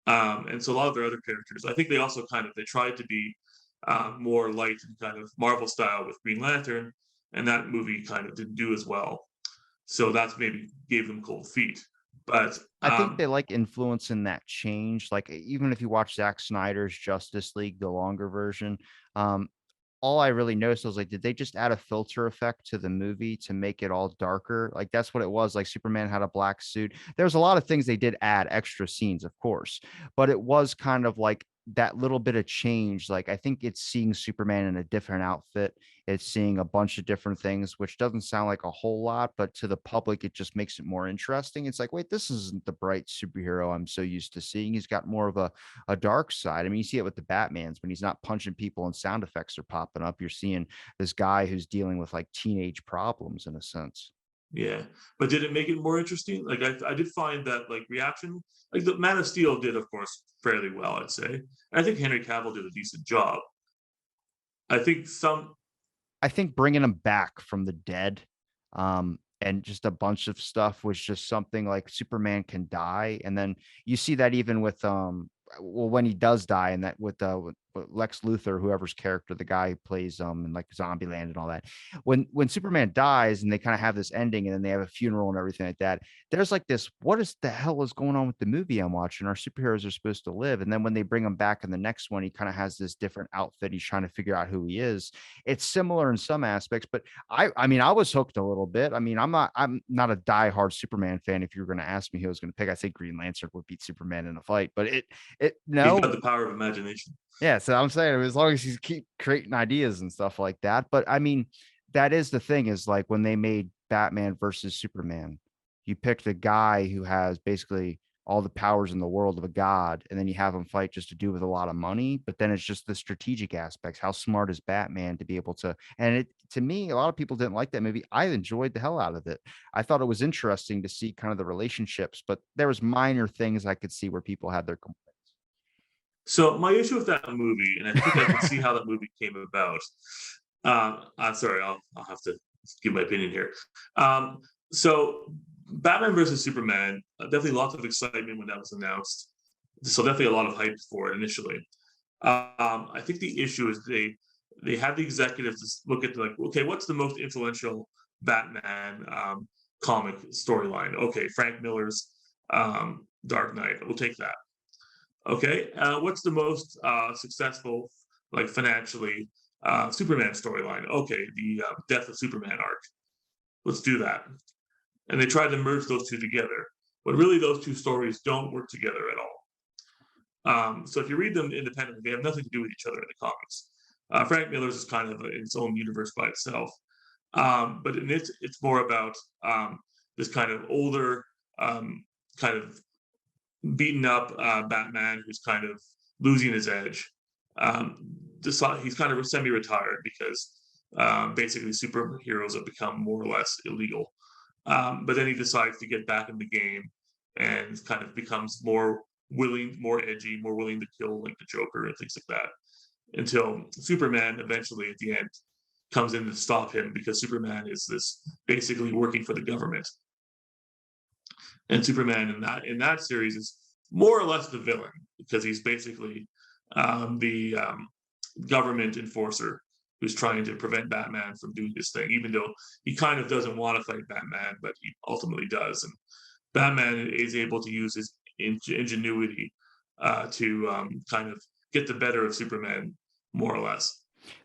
And so a lot of their other characters, I think they also kind of they tried to be more light and kind of Marvel style with Green Lantern, and that movie kind of didn't do as well. So that's maybe gave them cold feet. But I think they like influencing that change. Like even if you watch Zack Snyder's Justice League, the longer version, um, all I really noticed was like, did they just add a filter effect to the movie to make it all darker? Like that's what it was. Like Superman had a black suit. There was a lot of things they did add extra scenes, of course, but it was kind of like that little bit of change. Like I think it's seeing Superman in a different outfit. It's seeing a bunch of different things, which doesn't sound like a whole lot, but to the public, it just makes it more interesting. It's like, wait, this isn't the bright superhero I'm so used to seeing. He's got more of a dark side. I mean, you see it with the Batmans when he's not punching people and sound effects are popping up. You're seeing this guy who's dealing with like teenage problems in a sense. yeah, but did it make it more interesting? Like I did find that like reaction, like the Man of Steel did, of course, fairly well, I'd say. And I think Henry Cavill did a decent job. I think some I think bringing him back from the dead, and just a bunch of stuff was just something like Superman can die, and then you see that even with, well, when he does die and that with Lex Luthor, whoever's character, the guy who plays, in, like, Zombieland and all that. When Superman dies and they kinda have this ending and then they have a funeral and everything like that, there's, like, this, "What is the hell is going on with the movie I'm watching? Our superheroes are supposed to live," and then when they bring him back in the next one, he kinda has this different outfit, he's trying to figure out who he is. It's similar in some aspects, but I mean, I was hooked a little bit. I mean, I'm not a diehard Superman fan. If you were gonna ask me who I was gonna pick, I think Green Lantern would beat Superman in a fight, but it he's no. got the power of imagination. Yeah, so I'm saying as long as you keep creating ideas and stuff like that. But I mean, that is the thing is like when they made Batman versus Superman, you pick the guy who has basically all the powers in the world of a god, and then you have him fight just to do with a lot of money. But then it's just the strategic aspects. How smart is Batman to be able to? And it to me, a lot of people didn't like that movie. I enjoyed the hell out of it. I thought it was interesting to see kind of the relationships, but there was minor things I could see where people had their So my issue with that movie, and I think I can see how that movie came about. I'm sorry, I'll have to give my opinion here. So Batman versus Superman, definitely lots of excitement when that was announced. So definitely a lot of hype for it initially. I think the issue is they had the executives look at like, okay, what's the most influential Batman comic storyline? Okay, Frank Miller's Dark Knight. We'll take that. Okay, what's the most successful, like financially, Superman storyline? Okay, the death of Superman arc. Let's do that. And they tried to merge those two together, but really those two stories don't work together at all. So if you read them independently, they have nothing to do with each other in the comics. Frank Miller's is kind of its own universe by itself, but in it's more about this kind of older, kind of beaten up Batman who's kind of losing his edge. He's kind of semi-retired because basically superheroes have become more or less illegal. But then he decides to get back in the game and kind of becomes more willing, more edgy, more willing to kill like the Joker and things like that. Until Superman eventually at the end comes in to stop him because Superman is this basically working for the government, and Superman in that series is more or less the villain because he's basically the government enforcer who's trying to prevent Batman from doing his thing, even though he kind of doesn't want to fight Batman, but he ultimately does. And Batman is able to use his ingenuity to kind of get the better of Superman, more or less.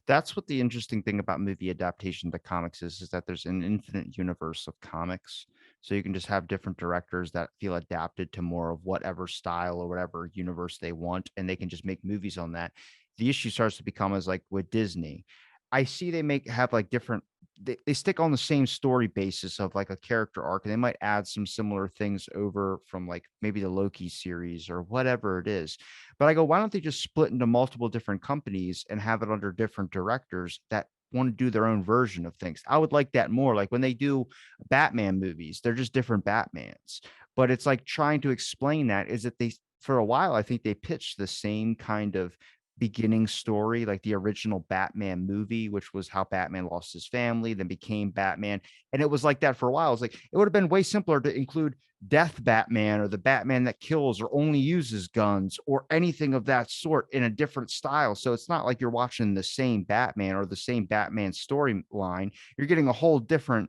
That's what the interesting thing about movie adaptation to comics is that there's an infinite universe of comics. So you can just have different directors that feel adapted to more of whatever style or whatever universe they want, and they can just make movies on that. The issue starts to become as like with Disney. I see they have like different they stick on the same story basis of like a character arc, and they might add some similar things over from like maybe the Loki series or whatever it is. But I go, why don't they just split into multiple different companies and have it under different directors that want to do their own version of things? I would like that more. Like when they do Batman movies, they're just different Batmans. But it's like trying to explain that is that they, for a while, I think they pitched the same kind of beginning story, like the original Batman movie, which was how Batman lost his family, then became Batman. And it was like that for a while. It's like it would have been way simpler to include Death Batman or the Batman that kills or only uses guns or anything of that sort in a different style. So it's not like you're watching the same Batman or the same Batman storyline. You're getting a whole different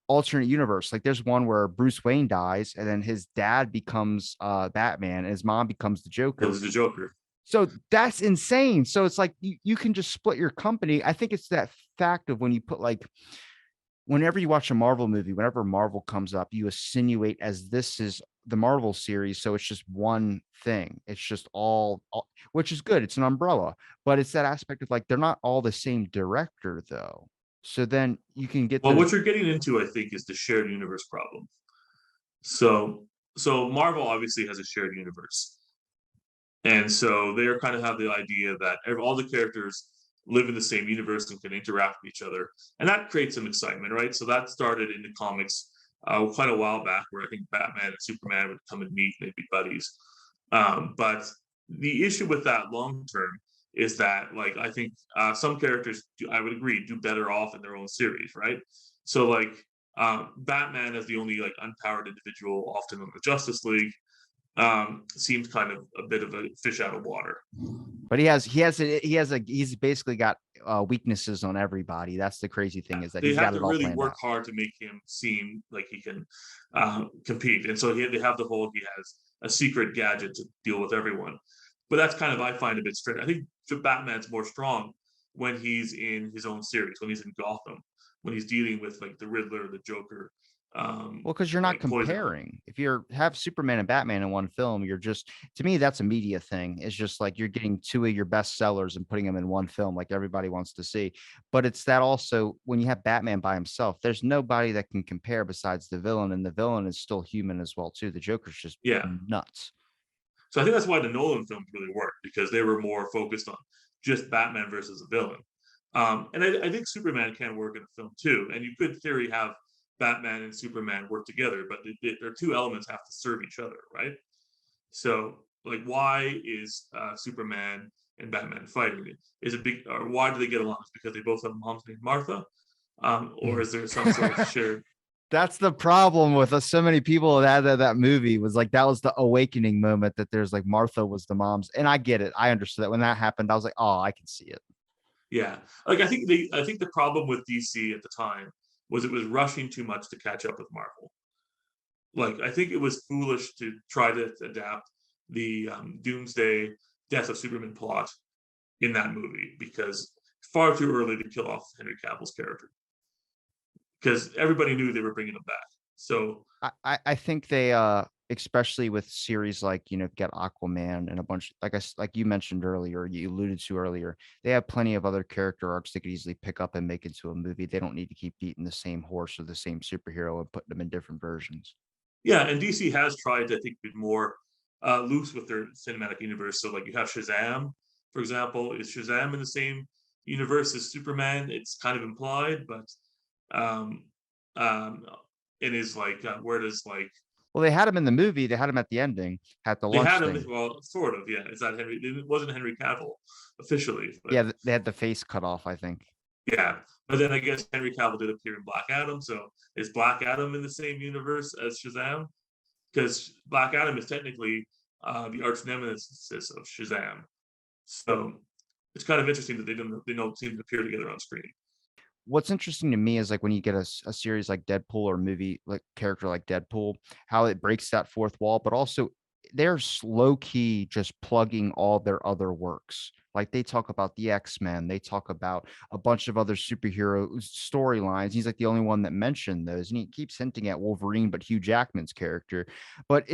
alternate universe. Like there's one where Bruce Wayne dies and then his dad becomes Batman and his mom becomes the It Joker. was the Joker. So that's insane. So it's like you can just split your company. I think it's that fact of when you put like whenever you watch a Marvel movie, whenever Marvel comes up, you insinuate as this is the Marvel series. So it's just one thing. It's just all, which is good. It's an umbrella, but it's that aspect of like, they're not all the same director though. So then you can get Well, those. what you're getting into, I think, is the shared universe problem. So, so Marvel obviously has a shared universe, and so they are kind of have the idea that all the characters live in the same universe and can interact with each other, and that creates some excitement, right? So that started in the comics quite a while back, where I think Batman and Superman would come and meet, they'd be buddies. But the issue with that long term is that, like, I think some characters, I would agree, do better off in their own series, right? So, like, Batman as the only like unpowered individual, often in the Justice League, seems kind of a bit of a fish out of water. But he's basically got weaknesses on everybody. That's the crazy thing is that They he's have got to it all really planned work out. hard to make him seem like he can compete, and so they have the whole he has a secret gadget to deal with everyone. But that's kind of I find a bit strange. I think Batman's more strong when he's in his own series, when he's in Gotham, when he's dealing with like the Riddler, the Joker, Well, because you're not like Poison Ivy. comparing. If you're have Superman and Batman in one film, you're just to me that's a media thing. It's just like you're getting two of your best sellers and putting them in one film, like everybody wants to see. But it's that also when you have Batman by himself, there's nobody that can compare besides the villain, and the villain is still human as well too. The Joker's just Yeah, nuts. so I think that's why the Nolan films really worked because they were more focused on just Batman versus a villain. And I think Superman can work in a film too. And you could, in theory, have Batman and Superman work together, but their two elements have to serve each other, right? So, like, why is Superman and Batman fighting? Is it big, or why do they get along? Is it because they both have moms named Martha, or is there some sort of shared? That's the problem with so many people that movie was like that was the awakening moment that there's like Martha was the mom's, and I get it. I understood that when that happened. I was like, oh, I can see it. Yeah, like I think the problem with DC at the time was it was rushing too much to catch up with Marvel. Like I think it was foolish to try to adapt the Doomsday Death of Superman plot in that movie because far too early to kill off Henry Cavill's character because everybody knew they were bringing him back. So I think they especially with series like get Aquaman and a bunch like like you mentioned earlier, you alluded to earlier, they have plenty of other character arcs they could easily pick up and make into a movie. They don't need to keep beating the same horse or the same superhero and putting them in different versions. yeah, and DC has tried to I think be more loose with their cinematic universe. So like you have Shazam, for example. Is Shazam in the same universe as Superman? It's kind of implied, but um, um, it is like where does like Well, they had him in the movie. They had him at the ending at the they lunch had him? thing. Well, sort of. Yeah, is that Henry? It wasn't Henry Cavill officially, but Yeah, they had the face cut off, I think. yeah. But then I guess Henry Cavill did appear in Black Adam. So is Black Adam in the same universe as Shazam? Because Black Adam is technically the arch nemesis of Shazam. So it's kind of interesting that they don't seem to appear together on screen. What's interesting to me is like when you get a series like Deadpool or a movie like character like Deadpool, how it breaks that fourth wall, but also they're low key just plugging all their other works. Like they talk about the X-Men, they talk about a bunch of other superhero storylines. He's like the only one that mentioned those, and he keeps hinting at Wolverine, but Hugh Jackman's character. But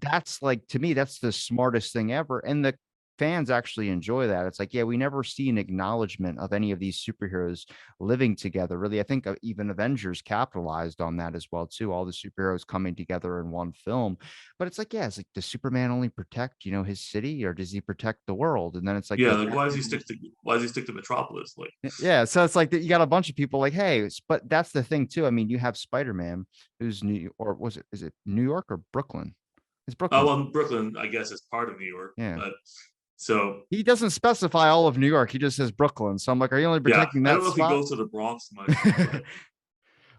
that's like to me, that's the smartest thing ever. And the fans actually enjoy that. It's like, yeah, we never see an acknowledgement of any of these superheroes living together. Really, I think even Avengers capitalized on that as well too. All the superheroes coming together in one film. But it's like, yeah, it's like does Superman only protect his city, or does he protect the world? And then it's like, Yeah, does like Batman? why does he stick to Metropolis? Like Yeah, so it's like that you got a bunch of people like, hey, but that's the thing too. I mean, you have Spider-Man, who's New, or was it is it New York or Brooklyn? It's oh Brooklyn. well, Brooklyn I guess is part of New York, Yeah. but so He doesn't specify all of New York. He just says Brooklyn. So I'm like, are you only yeah, protecting I that don't know if he spot? goes to the Bronx much, but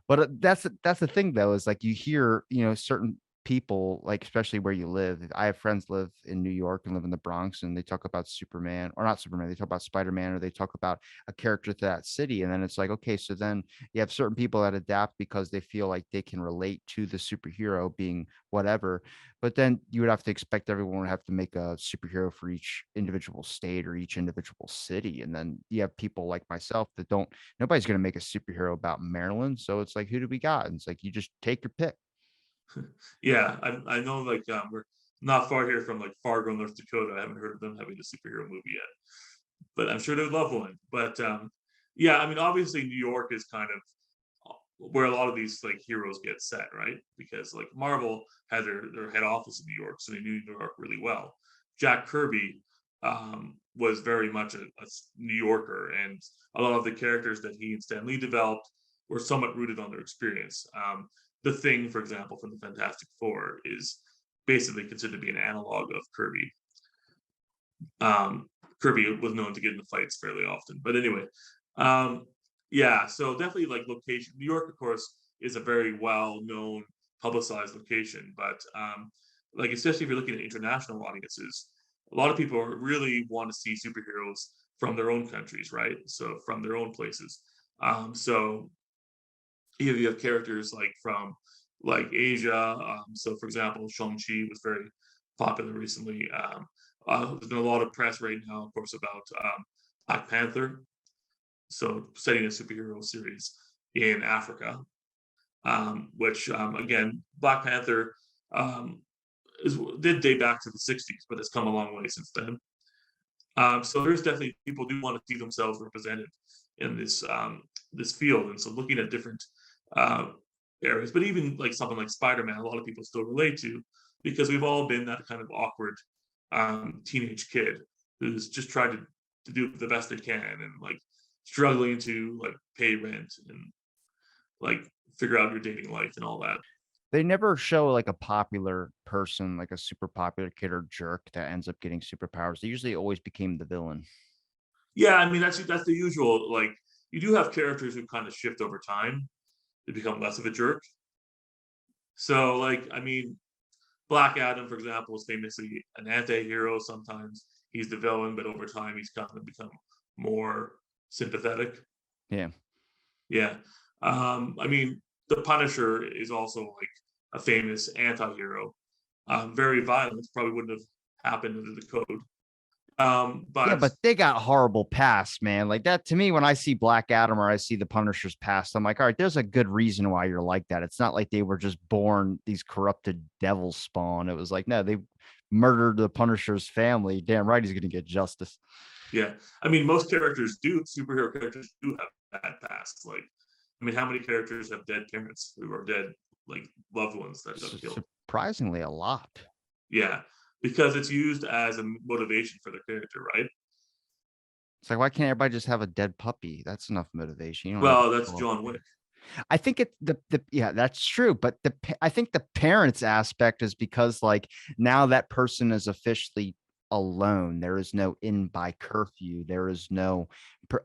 But that's the thing though, is like you hear, certain people, like, especially where you live. I have friends live in New York and live in the Bronx, and they talk about Superman, or not Superman, they talk about Spider-Man, or they talk about a character to that city. And then it's like, okay, so then you have certain people that adapt because they feel like they can relate to the superhero being whatever. But then you would have to expect everyone would have to make a superhero for each individual state or each individual city. And then you have people like myself that don't, nobody's going to make a superhero about Maryland. So it's like, who do we got? And it's like, you just take your pick. Yeah, I know, like, we're not far here from, like, Fargo, North Dakota. I haven't heard of them having a superhero movie yet, but I'm sure they'd love one. But, yeah, I mean, obviously, New York is kind of where a lot of these, like, heroes get set, right? Because, like, Marvel had their head office in New York, so they knew New York really well. Jack Kirby, was very much a New Yorker, and a lot of the characters that he and Stan Lee developed were somewhat rooted on their experience. The Thing, for example, from the Fantastic Four, is basically considered to be an analog of Kirby. Kirby was known to get into fights fairly often, but anyway, um, yeah. So definitely, like, location. New York, of course, is a very well known, publicized location, but like, especially if you're looking at international audiences, a lot of people really want to see superheroes from their own countries, right? So from their own places. So you have characters like from, like, Asia. So, for example, Shang-Chi was very popular recently. There's been a lot of press right now, of course, about Black Panther. So, setting a superhero series in Africa, which, again, Black Panther, um, did date back to the 60s, but it's come a long way since then. So there's definitely people do want to see themselves represented in this field, and so looking at different uh, areas, but even like something like Spider-Man, a lot of people still relate to, because we've all been that kind of awkward teenage kid who's just tried to do the best they can, and, like, struggling to, like, pay rent and, like, figure out your dating life and all that. They never show like a popular person, like a super popular kid or jerk that ends up getting superpowers. They usually always became the villain. Yeah, I mean, that's the usual. Like, you do have characters who kind of shift over time to become less of a jerk. So, like, I mean, Black Adam, for example, is famously an anti-hero. Sometimes he's the villain, but over time he's kind of become more sympathetic. Yeah. Yeah. I mean, the Punisher is also, like, a famous anti-hero. Very violent, probably wouldn't have happened under the code. Yeah, But but they got horrible past, man. Like that to me, when I see Black Adam or I see the Punisher's past, I'm like, all right, there's a good reason why you're like that. It's not like they were just born these corrupted devil spawn. It was like, no, they murdered the Punisher's family. Damn right he's gonna get justice. yeah, I mean, most characters do. Superhero characters do have bad pasts. Like, I mean, how many characters have dead parents who are dead, like, loved ones that got killed? Surprisingly a lot. Yeah, because it's used as a motivation for the character, right? It's like, why can't everybody just have a dead puppy? That's enough motivation. You don't have to Well, that's kill John everybody. Wick. I think it the yeah, that's true. But I think the parents aspect is because like now that person is officially alone. There is no in by curfew. There is no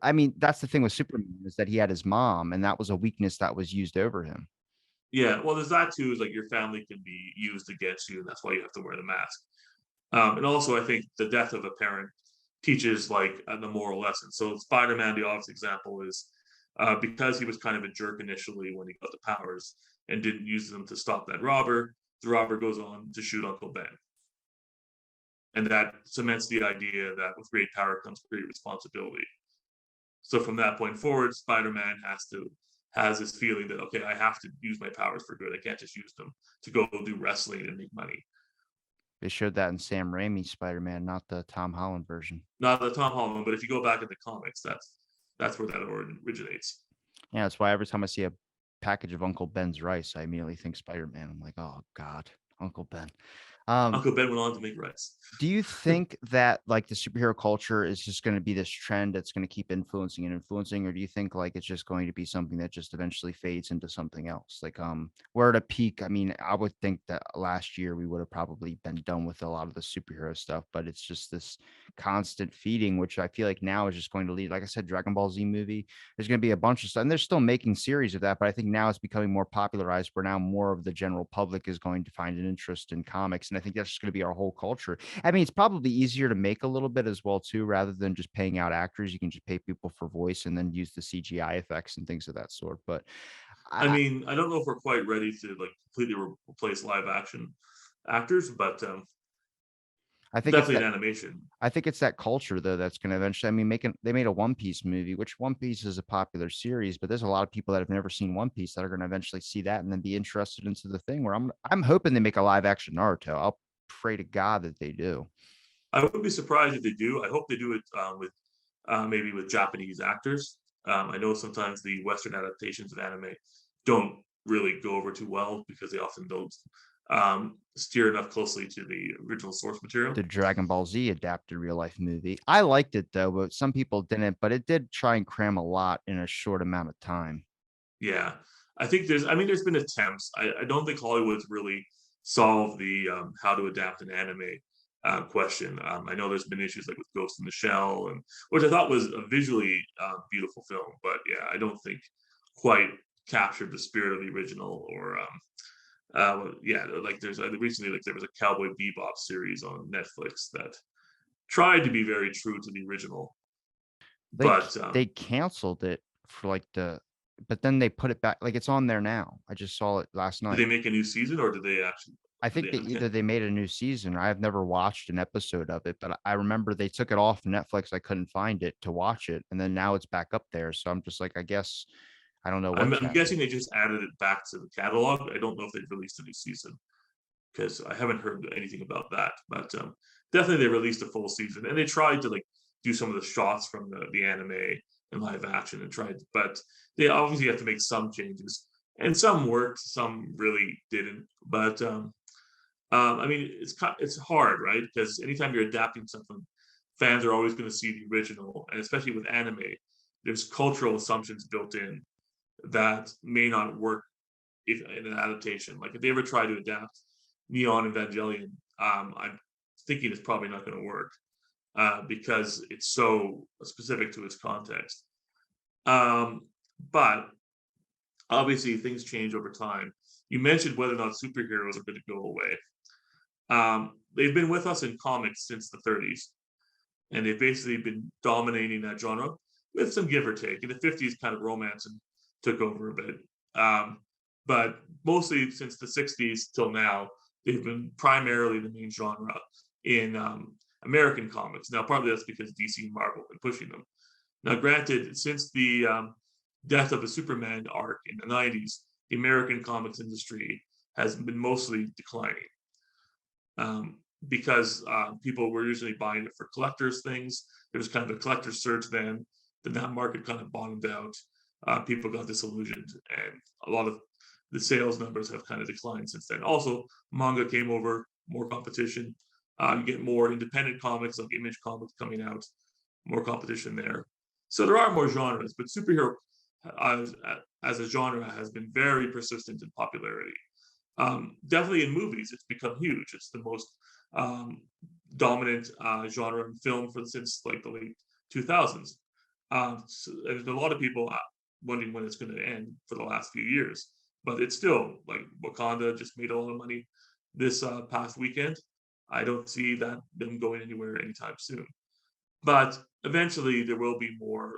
I mean, that's the thing with Superman is that he had his mom, and that was a weakness that was used over him. Yeah, well, there's that too. Is like your family can be used against you, and that's why you have to wear the mask. And also, I think the death of a parent teaches, like, the moral lesson. So Spider-Man, the obvious example is, because he was kind of a jerk initially when he got the powers and didn't use them to stop that robber. The robber goes on to shoot Uncle Ben, and that cements the idea that with great power comes great responsibility. So from that point forward, Spider-Man has this feeling that, okay, I have to use my powers for good. I can't just use them to go do wrestling and make money. They showed that in Sam Raimi's Spider-Man, not the Tom Holland version. Not the Tom Holland, but if you go back in the comics, that's where that originates. Yeah, that's why every time I see a package of Uncle Ben's rice, I immediately think Spider-Man. I'm like, oh God, Uncle Ben. Um, Uncle Ben went on to make rice. Do you think that, like, the superhero culture is just gonna be this trend that's gonna keep influencing and influencing, or do you think, like, it's just going to be something that just eventually fades into something else? Like, we're at a peak. I mean, I would think that last year we would have probably been done with a lot of the superhero stuff, but it's just this constant feeding, which I feel like now is just going to lead, like I said, Dragon Ball Z movie. There's gonna be a bunch of stuff, and they're still making series of that, but I think now it's becoming more popularized where now more of the general public is going to find an interest in comics, and I think that's just gonna be our whole culture. I mean, it's probably easier to make a little bit as well too, rather than just paying out actors. You can just pay people for voice and then use the CGI effects and things of that sort. But I I, mean, I don't know if we're quite ready to like completely replace live action actors, but I think it's definitely that. in animation. I think it's that culture though that's going to eventually. I mean, they made a One Piece movie, which One Piece is a popular series, but there's a lot of people that have never seen One Piece that are going to eventually see that and then be interested into the thing. Where I'm hoping they make a live action Naruto. I'll pray to God that they do. I wouldn't be surprised if they do. I hope they do it with maybe with Japanese actors. I know sometimes the Western adaptations of anime don't really go over too well because they often don't steer enough closely to the original source material. The Dragon Ball Z adapted real life movie. I liked it though, but some people didn't. But it did try and cram a lot in a short amount of time. Yeah, I think I mean, there's been attempts. I don't think Hollywood's really solved the how to adapt an anime question. I know there's been issues like with Ghost in the Shell, and which I thought was a visually beautiful film, but yeah, I don't think quite captured the spirit of the original. Or yeah, like there's recently like there was a Cowboy Bebop series on Netflix that tried to be very true to the original, but They canceled it for like but then they put it back. Like it's on there now. I just saw it last did they night. make a new season or did they actually I did think they that end either it? they made a new season. Or I've never watched an episode of it, but I remember they took it off Netflix. I couldn't find it to watch it, and then now it's back up there. So I'm just like, I guess I don't know I'm, what's I'm guessing happening. they just added it back to the catalog. I don't know if they've released a new season because I haven't heard anything about that. But definitely they released a full season and they tried to like do some of the shots from the anime in live action and tried, but they obviously have to make some changes and some worked, some really didn't. But I mean, it's hard, right? Because anytime you're adapting something, fans are always going to see the original, and especially with anime, there's cultural assumptions built in that may not work if in an adaptation. Like if they ever try to adapt Neon Evangelion, I'm thinking it's probably not going to work because it's so specific to its context. Um, but obviously, things change over time. You mentioned whether or not superheroes are going to go away. They've been with us in comics since the 30s, and they've basically been dominating that genre with some give or take. In the 50s, kind of romance and took over a bit. Um, but mostly since the 60s till now, they've been primarily the main genre in American comics. Now, partly that's because DC and Marvel have been pushing them. Now, granted, since the death of the Superman arc in the 90s, the American comics industry has been mostly declining because people were usually buying it for collectors things. There was kind of a collector surge then. Then that market kind of bottomed out. People got disillusioned, and a lot of the sales numbers have kind of declined since then. Also, manga came over, more competition. You get more independent comics like Image Comics coming out, more competition there. So there are more genres, but superhero as, as a genre has been very persistent in popularity. Definitely in movies, it's become huge. It's the most um, dominant genre in film for since like the late 2000s. So there's a lot of people wondering when it's going to end for the last few years, but it's still like Wakanda just made a lot of money this past weekend. I don't see that them going anywhere anytime soon. But eventually, there will be more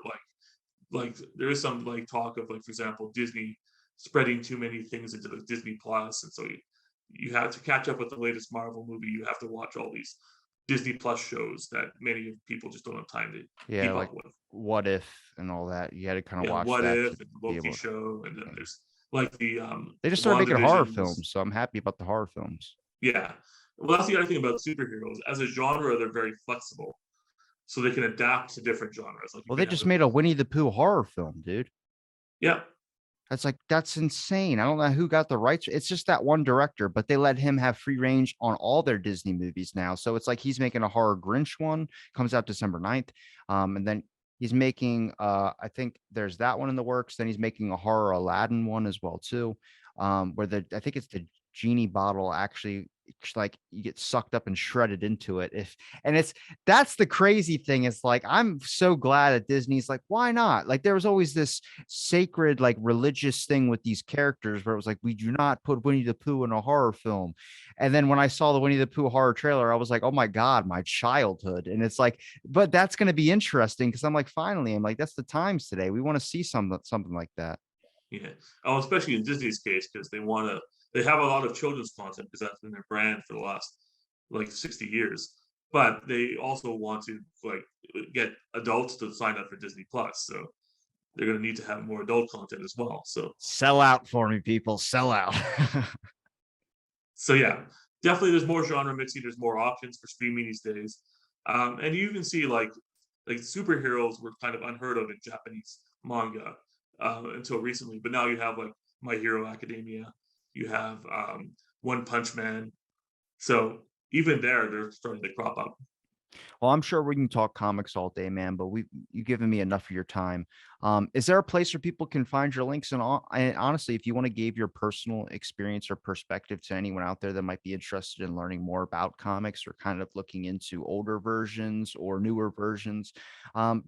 like there is some like talk of like for example Disney spreading too many things into the Disney Plus, and so you have to catch up with the latest Marvel movie. You have to watch all these Disney Plus shows that many people just don't have time to Yeah, keep like up with. What If and all that. You had to kind of Yeah, watch What that to If and be Loki able to. show, and then Yeah. there's like They just the started making horror WandaVisions. films, so I'm happy about the horror films. Yeah, well, that's the other thing about superheroes. As a genre, they're very flexible, so they can adapt to different genres. Like you Well, they can have just a made a Winnie the Pooh horror film, dude. yeah, That's like, that's insane. I don't know who got the rights. It's just that one director, but they let him have free range on all their Disney movies now. So it's like he's making a horror Grinch one, comes out December 9th. And then he's making I think there's that one in the works. Then he's making a horror Aladdin one as well too. Where I think it's the genie bottle actually, like you get sucked up and shredded into it. If and it's That's the crazy thing. It's like, I'm so glad that Disney's like, why not? Like, there was always this sacred, like, religious thing with these characters where it was like, we do not put Winnie the Pooh in a horror film. And then when I saw the Winnie the Pooh horror trailer, I was like, oh my God, my childhood. And it's like, but that's going to be interesting because I'm like, finally, I'm like, that's the times today. We want to see something like that. Yeah. Oh, especially in Disney's case, because they have a lot of children's content because that's been their brand for the last like 60 years. But they also want to like get adults to sign up for Disney Plus. So they're gonna need to have more adult content as well. Sell out for me, people. Sell out. So yeah, definitely there's more genre mixing, there's more options for streaming these days. And you even see like superheroes were kind of unheard of in Japanese manga until recently, but now you have like My Hero Academia, you have One Punch Man. So even there, they're starting to crop up. Well, I'm sure we can talk comics all day, man, but you've given me enough of your time. Is there a place where people can find your links? And honestly, if you want to give your personal experience or perspective to anyone out there that might be interested in learning more about comics or kind of looking into older versions or newer versions,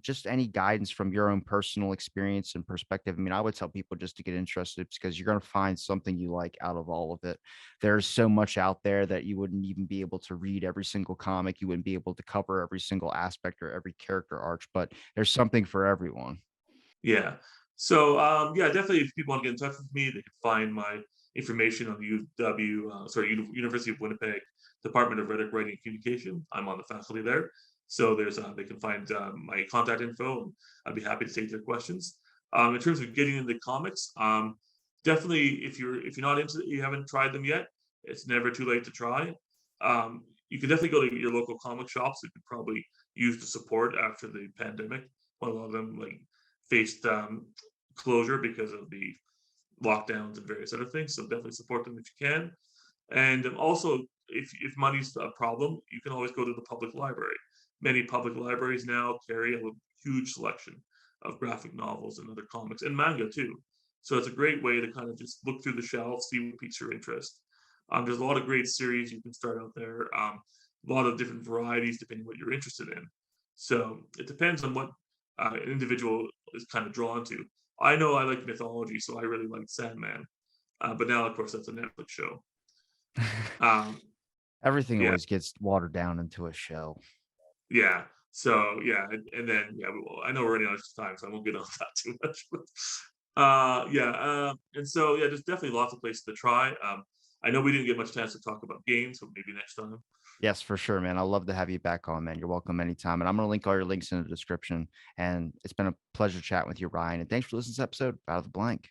just any guidance from your own personal experience and perspective. I mean, I would tell people just to get interested because you're going to find something you like out of all of it. There's so much out there that you wouldn't even be able to read every single comic. You wouldn't be able to cover every single aspect or every character arc, but there's something for everyone. Yeah. So yeah, definitely if people want to get in touch with me, they can find my information on the University of Winnipeg Department of Rhetoric, Writing, and Communication. I'm on the faculty there. So they can find my contact info, and I'd be happy to take their questions. In terms of getting into comics, definitely if you're not into you haven't tried them yet, it's never too late to try. You can definitely go to your local comic shops that could probably use the support after the pandemic. A lot of them like faced closure because of the lockdowns and various other things. So definitely support them if you can. And also, if money's a problem, you can always go to the public library. Many public libraries now carry a huge selection of graphic novels and other comics and manga too. So it's a great way to kind of just look through the shelves, see what piques your interest. There's a lot of great series you can start out there. A lot of different varieties depending what you're interested in. So it depends on what an individual is kind of drawn to. I know I like mythology, so I really like Sandman. But now, of course, that's a Netflix show. Um, Everything yeah, always gets watered down into a show. yeah. So yeah, and then yeah, I know we're running out of time, so I won't get on that too much. But yeah, and so yeah, there's definitely lots of places to try. I know we didn't get much chance to talk about games, so maybe next time. Yes, for sure, man. I'd love to have you back on, man. You're welcome anytime. And I'm going to link all your links in the description. And it's been a pleasure chatting with you, Ryan. And thanks for listening to this episode of Out of the Blank.